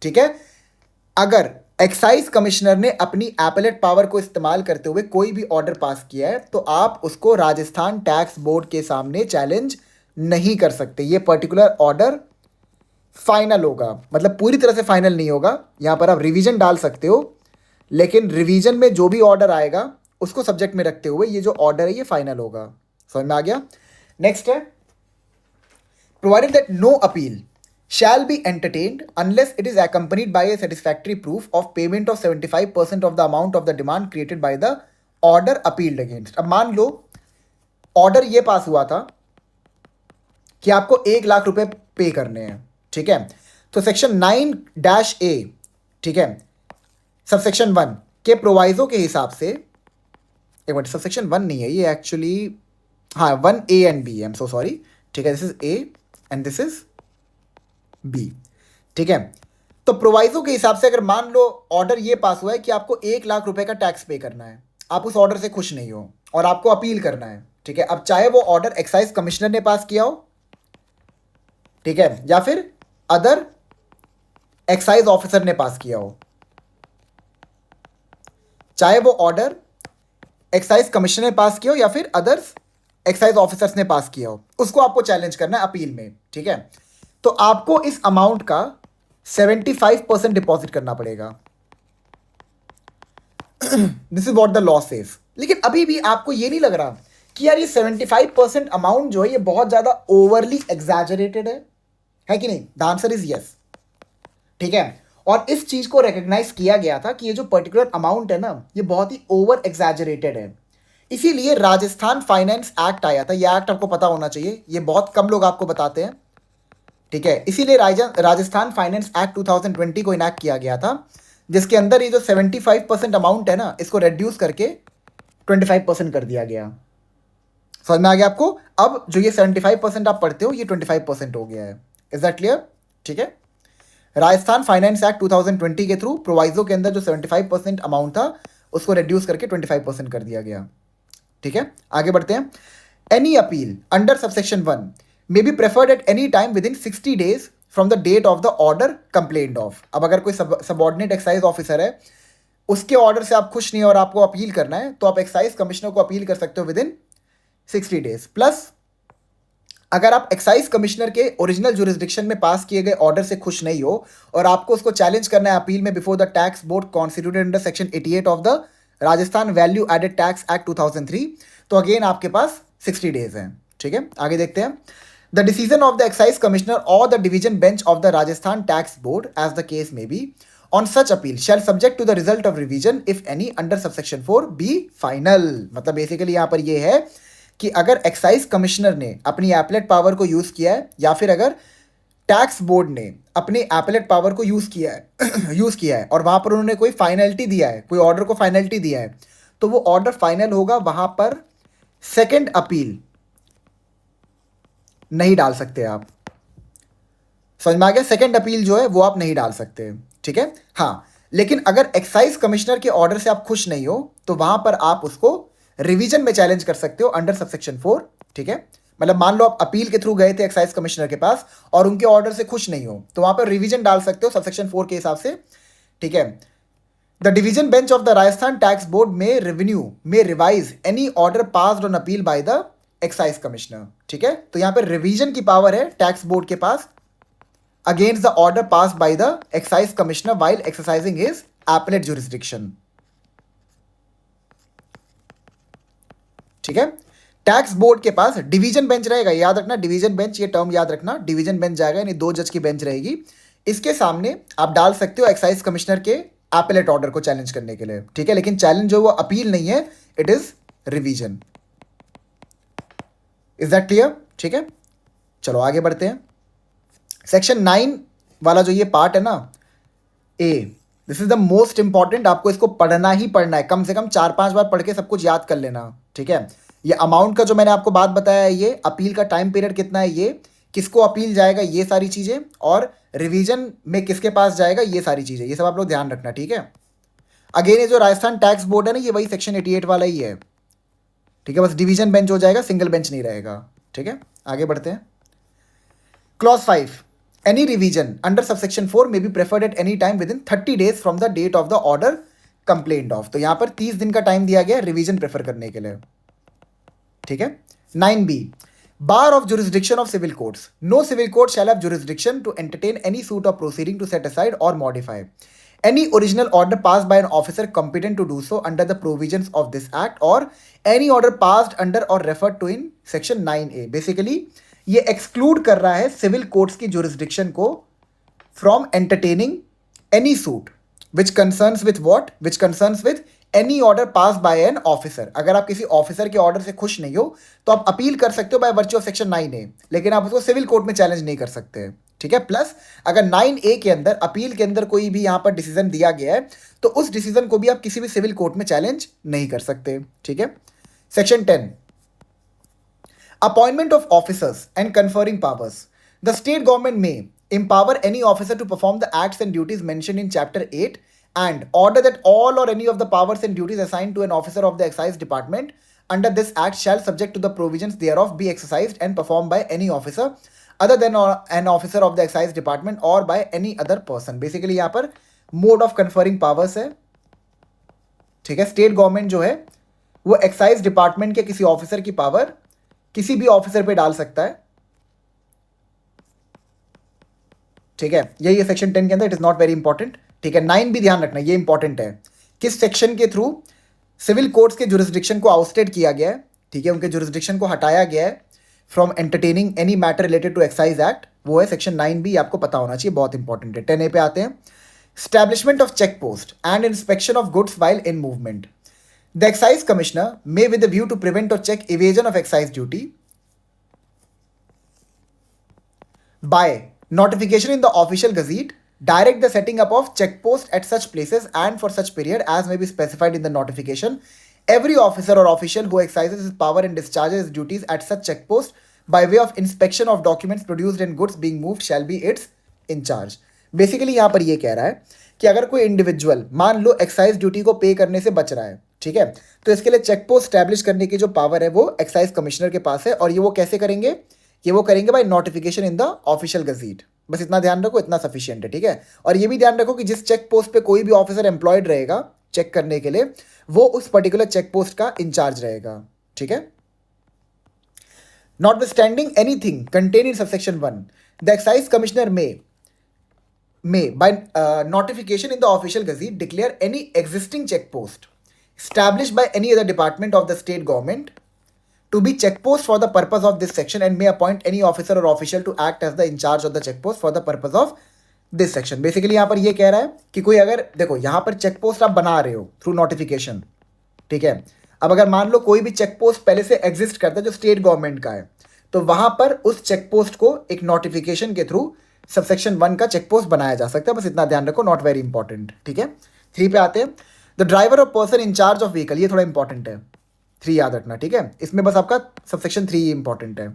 ठीक है। अगर एक्साइज कमिश्नर ने अपनी एपेलेट पावर को इस्तेमाल करते हुए कोई भी ऑर्डर पास किया है, तो आप उसको राजस्थान टैक्स बोर्ड के सामने चैलेंज नहीं कर सकते। ये पर्टिकुलर ऑर्डर फाइनल होगा, मतलब पूरी तरह से फाइनल नहीं होगा। यहां पर आप रिवीजन डाल सकते हो, लेकिन रिवीजन में जो भी ऑर्डर आएगा उसको सब्जेक्ट में रखते हुए ये जो ऑर्डर है ये फाइनल होगा। समझ में आ गया? नेक्स्ट है, provided that no appeal shall be entertained unless it is accompanied by a satisfactory proof of payment of 75% of the amount of the demand created by the order appealed against। अब मान लो order ये पास हुआ था कि आपको 1 लाख रुपए पे करने हैं, ठीक है? तो सेक्शन 9-A, ठीक है, सबसेक्शन 1 के प्रोवाइजो के हिसाब से, एक मिनट, सबसेक्शन 1 नहीं है ये एक्चुअली, हाँ 1A and B, I am so sorry, ठीक है, this is A and this is B, ठीक है? तो प्रोवाइजो के हिसाब से अगर मान लो ऑर्डर ये पास हुआ है कि आपको 1 लाख रुपए का टैक्स पे करना है, आप उस ऑर्डर से खुश नहीं हो और आपको अपील करना है, ठीक है? अब चाहे वो ऑर्डर एक्साइज कमिश्नर ने पास किया हो, ठीक है, या फिर अदर एक्साइज ऑफिसर ने पास किया हो, चाहे वो ऑर्डर एक्साइज कमिश्नर ने पास किया हो या फिर अदर्स एक्साइज ऑफिसर्स ने पास किया हो, उसको आपको चैलेंज करना है अपील में, ठीक है? तो आपको इस अमाउंट का 75% डिपॉजिट करना पड़ेगा। This is what the law says. लेकिन अभी भी आपको ये नहीं लग रहा कि यार ये 75% अमाउंट जो है ये बहुत ज्यादा ओवरली एग्जैजरेटेड है कि नहीं? द आंसर इज यस, ठीक है? और इस चीज को रिकॉग्नाइज किया गया था कि ये जो पर्टिकुलर अमाउंट है ना ये बहुत ही ओवर एग्जैजरेटेड है, इसीलिए राजस्थान फाइनेंस एक्ट आया था। ये एक्ट आपको पता होना चाहिए, ये बहुत कम लोग आपको बताते हैं, ठीक है? इसीलिए राजस्थान फाइनेंस एक्ट 2020 को इनैक्ट किया गया था, जिसके अंदर ये जो 75% अमाउंट है ना इसको रिड्यूस करके 25% कर दिया गया। समझ में आ गया आपको? अब जो ये 75% आप पढ़ते हो ये 25% हो गया है। Is that clear? ठीक है, राजस्थान फाइनेंस एक्ट 2020 के थ्रू प्रोवाइजो के अंदर जो 75% अमाउंट था उसको रिड्यूस करके 25% कर दिया गया। ठीक है, आगे बढ़ते हैं। Any appeal under subsection 1 may be preferred at any time within 60 days from the date of the order complained of. अब अगर कोई सबऑर्डिनेट एक्साइज ऑफिसर है, उसके ऑर्डर से आप खुश नहीं है और आपको अपील करना है, तो आप एक्साइज कमिश्नर को अपील कर सकते हो विद इन 60 days। प्लस अगर आप एक्साइज कमिश्नर के ओरिजिनल जुरिस्डिक्शन में पास किए गए ऑर्डर से खुश नहीं हो और आपको उसको चैलेंज करना है अपील में before the tax board constituted under section 88 of the Rajasthan value added tax act 2003, तो अगेन आपके पास 60 days हैं। ठीक है, आगे देखते हैं। The decision of the excise commissioner or the division bench of the Rajasthan tax board as the case may be on such appeal shall subject to the result of revision if any under subsection 4 be final. मतलब basically यहां पर यह है कि अगर excise commissioner ने अपनी appellate power को यूज किया है या फिर अगर टैक्स बोर्ड ने अपने एपलेट पावर को यूज किया है और वहां पर उन्होंने कोई फाइनलिटी दिया है, कोई ऑर्डर को फाइनलिटी दिया है, तो वो ऑर्डर फाइनल होगा, वहां पर सेकंड अपील नहीं डाल सकते आप। समझ में आ गया? सेकंड अपील जो है वो आप नहीं डाल सकते। ठीक है, हाँ, लेकिन अगर एक्साइज कमिश्नर के ऑर्डर से आप खुश नहीं हो तो वहां पर आप उसको रिवीजन में चैलेंज कर सकते हो अंडर सबसेक्शन 4। ठीक है, मतलब मान लो आप अपील के थ्रू गए थे एक्साइज कमिश्नर के पास और उनके ऑर्डर से खुश नहीं हो, तो वहां पर रिवीजन डाल सकते हो सबसेक्शन 4 के हिसाब से। ठीक है, the division bench of the Rajasthan tax board may revise any order passed on appeal by the excise commissioner. ठीक है, तो यहां पर रिवीजन की पावर है टैक्स बोर्ड के पास against the order pass by the excise commissioner while exercising his appellate jurisdiction. ठीक है, टैक्स बोर्ड के पास डिवीजन बेंच रहेगा, याद रखना डिवीजन बेंच, ये टर्म याद रखना, डिवीजन बेंच जाएगा यानी 2 जज की बेंच रहेगी। इसके सामने आप डाल सकते हो एक्साइज कमिश्नर के एपलेट ऑर्डर को चैलेंज करने के लिए। ठीक है, लेकिन चैलेंज जो वो अपील नहीं है, it is revision. Is that clear? ठीक है, चलो आगे बढ़ते हैं। सेक्शन 9 वाला जो ये पार्ट है ना, a, this is the most important. आपको इसको पढ़ना ही पढ़ना है, कम से कम 4-5 बार पढ़ के सब कुछ याद कर लेना। ठीक है, ये अमाउंट का जो मैंने आपको बात बताया है, ये अपील का टाइम पीरियड कितना है, ये किसको अपील जाएगा, ये सारी चीजें, और रिवीजन में किसके पास जाएगा, ये सारी चीजें, ये सब आप लोग ध्यान रखना। ठीक है, अगेन ये जो राजस्थान टैक्स बोर्ड है ना, ये वही सेक्शन 88 वाला ही है। ठीक है, बस डिवीजन बेंच हो जाएगा, सिंगल बेंच नहीं रहेगा। ठीक है, आगे बढ़ते हैं। Clause 5, any revision under subsection 4 may be preferred at any time within 30 days from the date of the order complained of. तो यहां पर 30 दिन का टाइम दिया गया रिवीजन प्रेफर करने के लिए। ठीक है, 9B, bar of jurisdiction of civil courts, no civil court shall have jurisdiction to entertain any suit of proceeding to set aside और modify any original order passed by an officer competent to do so under the provisions of this act or any order passed under or referred to in section 9A. Basically ये exclude कर रहा है civil courts की jurisdiction को from entertaining any suit which concerns with what, which concerns with any order pass by an officer. अगर आप किसी officer के ऑर्डर से खुश नहीं हो तो आप अपील कर सकते हो by virtue of section 9A, लेकिन आप उसको सिविल कोर्ट में चैलेंज नहीं कर सकते. ठीक है. प्लस अगर 9A के अंदर अपील के अंदर कोई भी यहां पर डिसीजन दिया गया है तो उस डिसीजन को भी आप किसी भी सिविल कोर्ट में चैलेंज नहीं कर सकते. ठीक है. Section 10, appointment of officers and conferring powers. The state government में empower any officer to perform the acts and duties mentioned in chapter 8 and order that all or any of the powers and duties assigned to an officer of the excise department under this act shall subject to the provisions thereof be exercised and performed by any officer other than an officer of the excise department or by any other person. Basically यहाँ पर mode of conferring powers है. ठीक है. State government जो है वो excise department के किसी ऑफिसर की पावर किसी भी ऑफिसर पे डाल सकता है. ठीक है. यही है सेक्शन 10 के अंदर. It is not very important. ठीक है. 9 भी ध्यान रखना, ये इंपॉर्टेंट है. किस सेक्शन के थ्रू सिविल कोर्ट्स के जुरिस्डिक्शन को आउटस्टेड किया गया है. ठीक है. उनके जुरिस्डिक्शन को हटाया गया है from entertaining any matter related to excise act. वो है सेक्शन 9 भी, आपको पता होना चाहिए, बहुत इंपॉर्टेंट है. 10A पे आते हैं. Establishment of check post and inspection of goods while in movement. The excise commissioner may, with a view to prevent or check evasion of excise duty, by notification in the official gazette, direct the setting up of check post at such places and for such period as may be specified in the notification. Every officer or official who exercises his power and discharges his duties at such check post by way of inspection of documents produced and goods being moved shall be its in charge. Basically यहाँ पर ये कह रहा है कि अगर कोई individual मान लो एक्साइज ड्यूटी को पे करने से बच रहा है, ठीक है, तो इसके लिए चेक पोस्ट स्टैब्लिश करने की जो पावर है वो एक्साइज कमिश्नर के पास है. और ये वो कैसे करेंगे? ये वो करेंगे bye notification in the official gazette. बस इतना ध्यान रखो, इतना सफिशिएंट है. ठीक है. और ये भी ध्यान रखो कि जिस चेक पोस्ट पे कोई भी ऑफिसर एम्प्लॉयड रहेगा चेक करने के लिए, वो उस पर्टिकुलर चेक पोस्ट का इंचार्ज रहेगा. ठीक है. Notwithstanding anything contain in subsection 1, the excise commissioner may by notification in the official gazette declare any existing check post established by any other department of the state government to be check post for the purpose of this section and may appoint any officer or official to act as the in charge of the check post for the purpose of this section. Basically यहाँ पर ये कह रहा है कि कोई अगर देखो यहाँ पर चेक पोस्ट आप बना रहे हो थ्रू नोटिफिकेशन. ठीक है. अब अगर मान लो कोई भी चेक पोस्ट पहले से एग्जिस्ट करता है जो स्टेट गवर्नमेंट का है, तो वहां पर उस चेक पोस्ट को एक नोटिफिकेशन के थ्रू सबसेक्शन 1 का चेक पोस्ट बनाया जा सकता है. बस इतना ध्यान रखो, नॉट वेरी इंपॉर्टेंट. ठीक है. 3 पे आते हैं. द ड्राइवर और person in charge of vehicle. ये थोड़ा इंपॉर्टेंट है, 3 याद रखना. ठीक है. इसमें बस आपका सबसेक्शन 3 इंपॉर्टेंट है,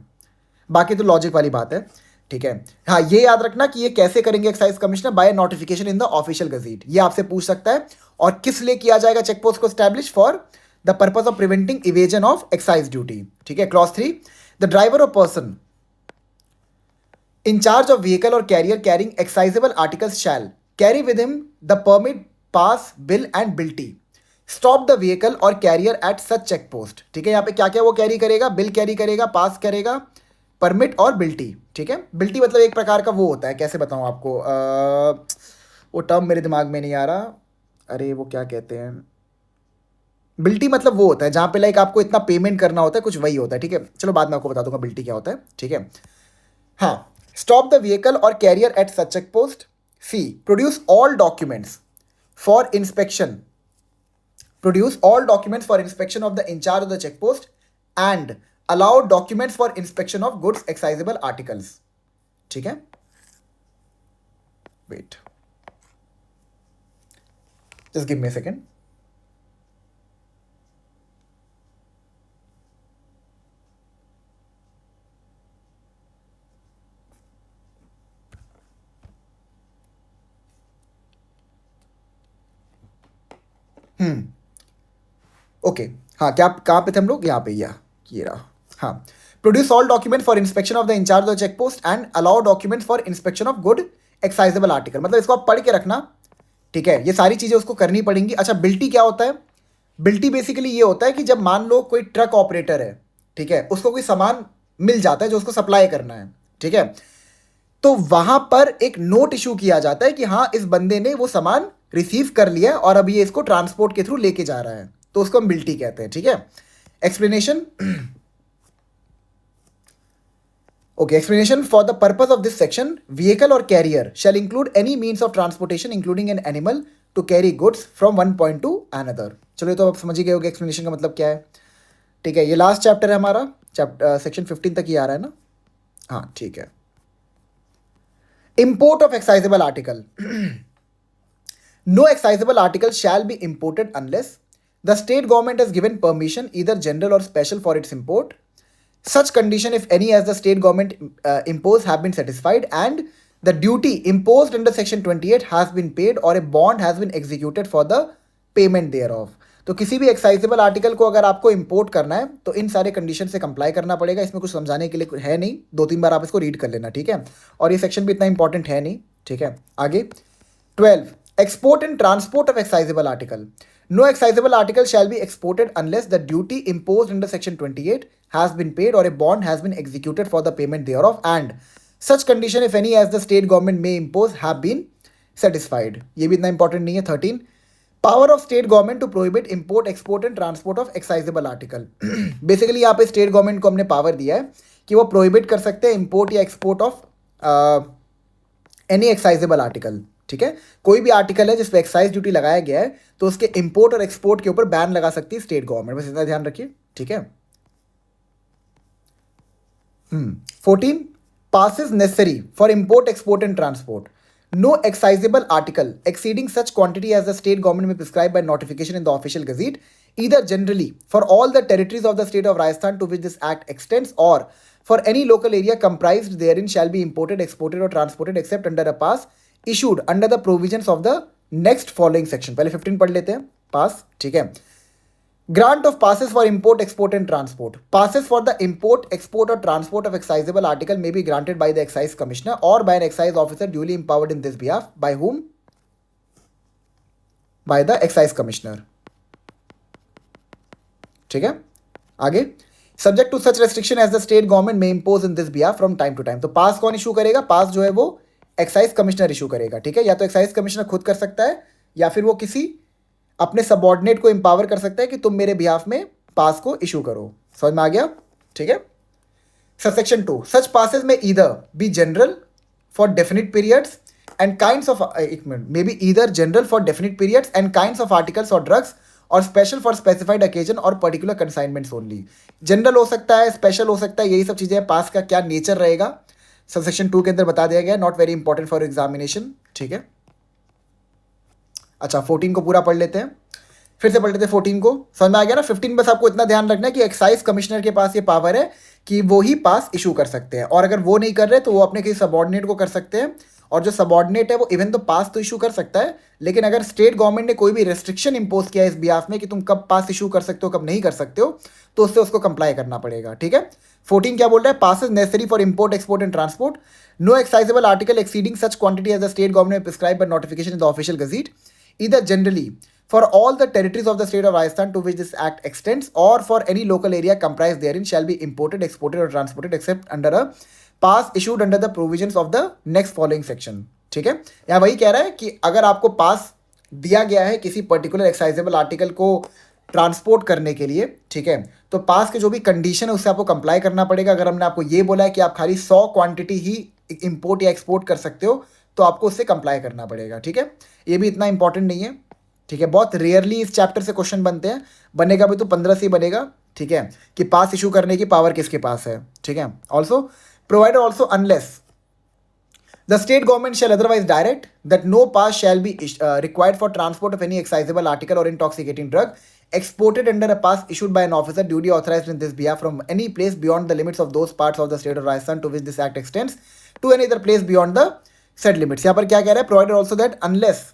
बाकी तो लॉजिक वाली बात है. ठीक है. हाँ, ये याद रखना कि ये कैसे करेंगे excise commissioner, bye notification in the official gazette. ये आपसे पूछ सकता है. और किस लिए किया जाएगा चेक पोस्ट को establish? For the purpose of preventing evasion of excise duty. ठीक है. क्लॉज 3, द ड्राइवर और person in charge of vehicle or carrier carrying excisable articles shall carry with him the permit, pass, bill and bilty. Stop the vehicle or carrier at such check post. ठीक है. यहाँ पे क्या क्या वो carry करेगा? Bill carry करेगा, पास करेगा, परमिट और बिल्टी. ठीक है. बिल्टी मतलब एक प्रकार का वो होता है, कैसे बताऊँ आपको, वो टर्म मेरे दिमाग में नहीं आ रहा. अरे वो क्या कहते हैं, बिल्टी मतलब वो होता है जहाँ पे लाइक आपको इतना पेमेंट करना होता है, कुछ वही होता है. ठीक है. चलो बाद में आपको बता दूंगा बिल्टी क्या होता है. ठीक है. हाँ. Stop the vehicle or carrier at such check post. C. Produce all documents for inspection. Produce all documents for inspection of the in charge of the check post and allow documents for inspection of goods excisable articles. ठीक है. Wait. Just give me a second. Okay. हाँ, क्या कहाँ पे थे हम लोग? यहाँ पे. ये रहा. हाँ. Produce all document for inspection of the incharge of check post and allow document for inspection of good excisable article. मतलब इसको आप पढ़ के रखना. ठीक है. ये सारी चीज़ें उसको करनी पड़ेंगी. अच्छा, बिल्टी क्या होता है? बिल्टी बेसिकली ये होता है कि जब मान लो कोई ट्रक ऑपरेटर है, ठीक है, उसको कोई सामान मिल जाता है जो उसको सप्लाई करना है. ठीक है. तो वहां पर एक नोट इशू किया जाता है कि हाँ, इस बंदे ने वो सामान रिसीव कर लिया और अब ये इसको ट्रांसपोर्ट के थ्रू लेके जा रहा है, तो उसको हम बिल्टी कहते हैं, ठीक है। Explanation, okay, explanation for the purpose of this section, vehicle or carrier shall include any means of transportation including an animal to carry goods from one point to another. चलो ये तो आप समझ ही गए होगे एक्सप्लेनेशन का मतलब क्या है, ठीक है। ये लास्ट चैप्टर है हमारा, चैप्टर सेक्शन 15 तक ही आ रहा है ना, हाँ ठीक है। Import of excisable article, no excisable article shall be imported unless the state government has given permission either general or special for its import. Such condition, if any, as the state government imposed have been satisfied and the duty imposed under section 28 has been paid or a bond has been executed for the payment thereof. तो किसी भी एक्साइजेबल article को अगर आपको import करना है तो इन सारे कंडीशन से कंप्लाई करना पड़ेगा. इसमें कुछ समझाने के लिए है नहीं, 2-3 बार आप इसको रीड कर लेना, ठीक है. और ये सेक्शन भी इतना इंपॉर्टेंट है नहीं, ठीक है. आगे 12, export and transport of excisable article. No excisable article shall be exported unless the duty imposed under section 28 has been paid or a bond has been executed for the payment thereof and such condition, if any, as the state government may impose have been satisfied. ये भी इतना important नहीं है. 13, power of state government to prohibit import, export and transport of excisable article. Basically यहाँ पे state government को हमने power दिया है कि वो prohibit कर सकते हैं import या export of any excisable article, ठीक है. कोई भी आर्टिकल है जिस पे एक्साइज ड्यूटी लगाया गया है तो उसके इंपोर्ट और एक्सपोर्ट के ऊपर बैन लगा सकती है स्टेट गवर्नमेंट, बस इतना ध्यान रखिए, ठीक है. 14, passes necessary for import, export and transport. No excisable article exceeding such quantity as the state government may prescribe by notification in the official gazette, either generally for all the territories of the state of Rajasthan to which this act extends or for any local area comprised therein, shall be imported, exported or transported except under a pass issued under the provisions of the next following section. पहले 15 पढ़ लेते हैं. पास, ठीक है. Grant of passes for import, export and transport. Passes for the import, export or transport of excisable article may be granted by the excise commissioner or by an excise officer duly empowered in this behalf. By whom? By the excise commissioner. ठीक है. आगे subject to such restriction as the state government may impose in this behalf from time to time. तो पास कौन issue करेगा? पास जो है वो excise commissioner issue करेगा, ठीक है. या तो एक्साइज कमिश्नर खुद कर सकता है या फिर वो किसी अपने सबऑर्डिनेट को एम्पावर कर सकता है कि तुम मेरे बिहाफ में पास को इशू करो. समझ में आ गया, ठीक है. Subsection 2, such passes may either be general for definite periods and kinds of, एक मिनट, may be either general for definite periods and kinds of articles or drugs or special for specified occasion or particular consignments only. General हो सकता है, special हो सकता है, यही सब चीज़ें. पास का क्या नेचर रहेगा सबसेक्शन 2 के अंदर बता दिया गया, not very important for examination, ठीक है. अच्छा 14 को पूरा पढ़ लेते हैं, फिर से पढ़ लेते हैं 14 को. समझ में आ गया ना. 15 बस आपको इतना ध्यान रखना है कि एक्साइज कमिश्नर के पास ये पावर है कि वो ही पास इशू कर सकते हैं, और अगर वो नहीं कर रहे तो वो अपने किसी सबऑर्डिनेट को कर सकते हैं, और जो सबऑर्डिनेट है वो इवन तो पास तो इशू कर सकता है, लेकिन अगर स्टेट गवर्नमेंट ने कोई भी रेस्ट्रिक्शन इंपोज किया है इस बिहाफ में कि तुम कब पास इशू कर सकते हो कब नहीं कर सकते हो, तो उससे उसको कंप्लाई करना पड़ेगा, ठीक है. 14 क्या बोल रहा है? Passes necessary for import, export and transport. No excisable article exceeding such quantity as the state government prescribe by notification in the official गazette, either generally for all the territories of the state of Rajasthan to which this act extends or for any local area comprised therein, shall be imported, exported or transported except under a pass issued under the provisions of the next following section. ठीक है. यहाँ वही कह रहा है कि अगर आपको पास दिया गया है किसी पर्टिकुलर एक्साइजेबल आर्टिकल को ट्रांसपोर्ट करने के लिए, ठीक है, तो पास के जो भी कंडीशन है उससे आपको कंप्लाई करना पड़ेगा. अगर हमने आपको ये बोला है कि आप खाली 100 क्वांटिटी ही इंपोर्ट या एक्सपोर्ट कर सकते हो तो आपको उससे कंप्लाई करना पड़ेगा, ठीक है. ये भी इतना इंपॉर्टेंट नहीं है, ठीक है. बहुत रेयरली इस चैप्टर से क्वेश्चन बनते हैं, बनेगा भी तो 15 से ही बनेगा, ठीक है, कि पास इशू करने की पावर किसके पास है, ठीक है. Also provider also unless the state government shall otherwise direct that no pass shall be required for transport of any excisable article or intoxicating drug exported under a pass issued by an officer duly authorized in this behalf from any place beyond the limits of those parts of the state of Rajasthan to which this act extends to any other place beyond the said limits. यहाँ पर क्या कह रहा है? Provided also that unless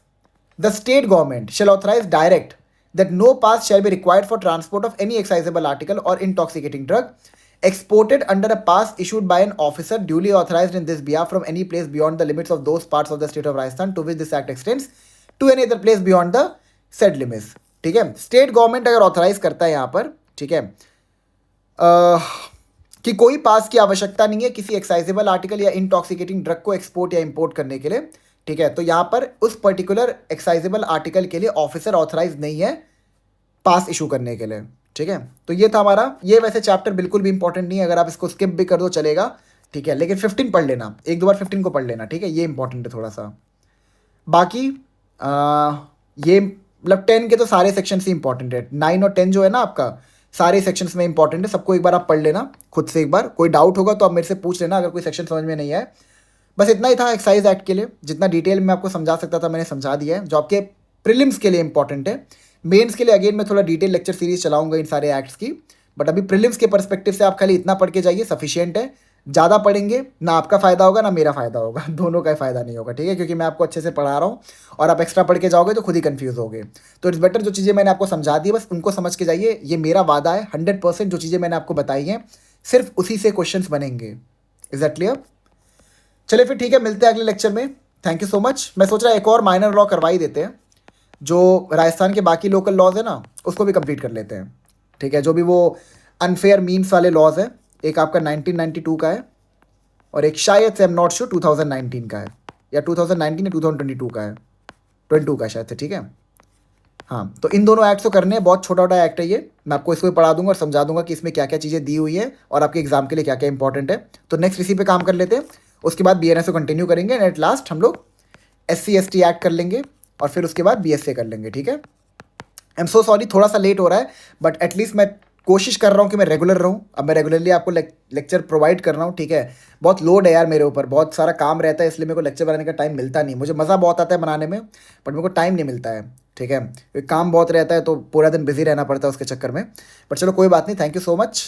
the state government shall authorize direct that no pass shall be required for transport of any excisable article or intoxicating drug exported under a pass issued by an officer duly authorized in this behalf from any place beyond the limits of those parts of the state of Rajasthan to which this act extends to any other place beyond the said limits. ठीक है. State government अगर authorise करता है यहाँ पर, ठीक है, कि कोई पास की आवश्यकता नहीं है किसी एक्साइजेबल आर्टिकल या इंटॉक्सिकेटिंग ड्रग को एक्सपोर्ट या इंपोर्ट करने के लिए, ठीक है, तो यहाँ पर उस पर्टिकुलर एक्साइजेबल आर्टिकल के लिए ऑफिसर ऑथराइज नहीं है पास इशू करने के लिए। ठीक है, तो ये था हमारा। ये वैसे चैप्टर बिल्कुल भी इंपॉर्टेंट नहीं है, अगर आप इसको स्किप भी कर दो चलेगा। ठीक है, लेकिन 15 पढ़ लेना, एक दो बार 15 को पढ़ लेना। ठीक है, ये इंपॉर्टेंट है थोड़ा सा। बाकी ये मतलब 10 के तो सारे सेक्शन ही इंपॉर्टेंट है। 9 और 10 जो है ना आपका, सारे सेक्शंस में इंपॉर्टेंट है। सबको एक बार आप पढ़ लेना खुद से, एक बार कोई डाउट होगा तो आप मेरे से पूछ लेना अगर कोई सेक्शन समझ में नहीं आए। बस इतना ही था एक्साइज एक्ट के लिए, जितना डिटेल में आपको समझा सकता था मैंने समझा दिया है, जो आपके प्रीलिम्स के लिए इंपॉर्टेंट है। मेंस के लिए अगेन मैं थोड़ा डिटेल लेक्चर सीरीज चलाऊंगा इन सारे एक्ट्स की, बट अभी प्रीलिम्स के पर्सपेक्टिव से आप खाली इतना पढ़ के जाइए, सफिशियंट है। ज़्यादा पढ़ेंगे ना आपका फ़ायदा होगा ना मेरा फ़ायदा होगा, दोनों का फ़ायदा नहीं होगा। ठीक है, क्योंकि मैं आपको अच्छे से पढ़ा रहा हूँ और आप एक्स्ट्रा पढ़ के जाओगे तो खुद ही कंफ्यूज होगे। तो इट्स बेटर जो चीज़ें मैंने आपको समझा दी बस उनको समझ के जाइए, ये मेरा वादा है 100%। जो चीज़ें मैंने आपको बताई हैं सिर्फ उसी से क्वेश्चन बनेंगे। Is that clear? चलिए फिर ठीक है, मिलते हैं अगले लेक्चर में। Thank you so much. मैं सोच रहा एक और माइनर लॉ करवा ही देते हैं, जो राजस्थान के बाकी लोकल लॉज है ना उसको भी कंप्लीट कर लेते हैं। ठीक है, जो भी वो अनफेयर मीन्स वाले लॉज है, एक आपका 1992 का है और एक शायद से, आई एम नॉट श्योर, 2019 का है, या 2019 या 2022 का है, 22 का शायद से। ठीक है, हाँ, तो इन दोनों एक्ट्स को करने हैं। बहुत छोटा छोटा एक्ट है ये, मैं आपको इसको भी पढ़ा दूंगा और समझा दूंगा कि इसमें क्या क्या चीज़ें दी हुई है और आपके एग्जाम के लिए क्या क्या इंपॉर्टेंट है। तो नेक्स्ट इसी पे काम कर लेते हैं, उसके बाद BNS को कंटिन्यू करेंगे एंड एट लास्ट हम लोग SC/ST एक्ट कर लेंगे और फिर उसके बाद BSA कर लेंगे। ठीक है, आई एम सो सॉरी, थोड़ा सा लेट हो रहा है, बट एटलीस्ट मैं कोशिश कर रहा हूँ कि मैं रेगुलर रहूँ। अब मैं रेगुलरली आपको लेक्चर प्रोवाइड कर रहा हूँ। ठीक है, बहुत लोड है यार मेरे ऊपर, बहुत सारा काम रहता है, इसलिए मेरे को लेक्चर बनाने का टाइम मिलता नहीं। मुझे मज़ा बहुत आता है बनाने में, बट मेरे को टाइम नहीं मिलता है। ठीक है, काम बहुत रहता है तो पूरा दिन बिजी रहना पड़ता है उसके चक्कर में। बट चलो कोई बात नहीं, थैंक यू सो मच।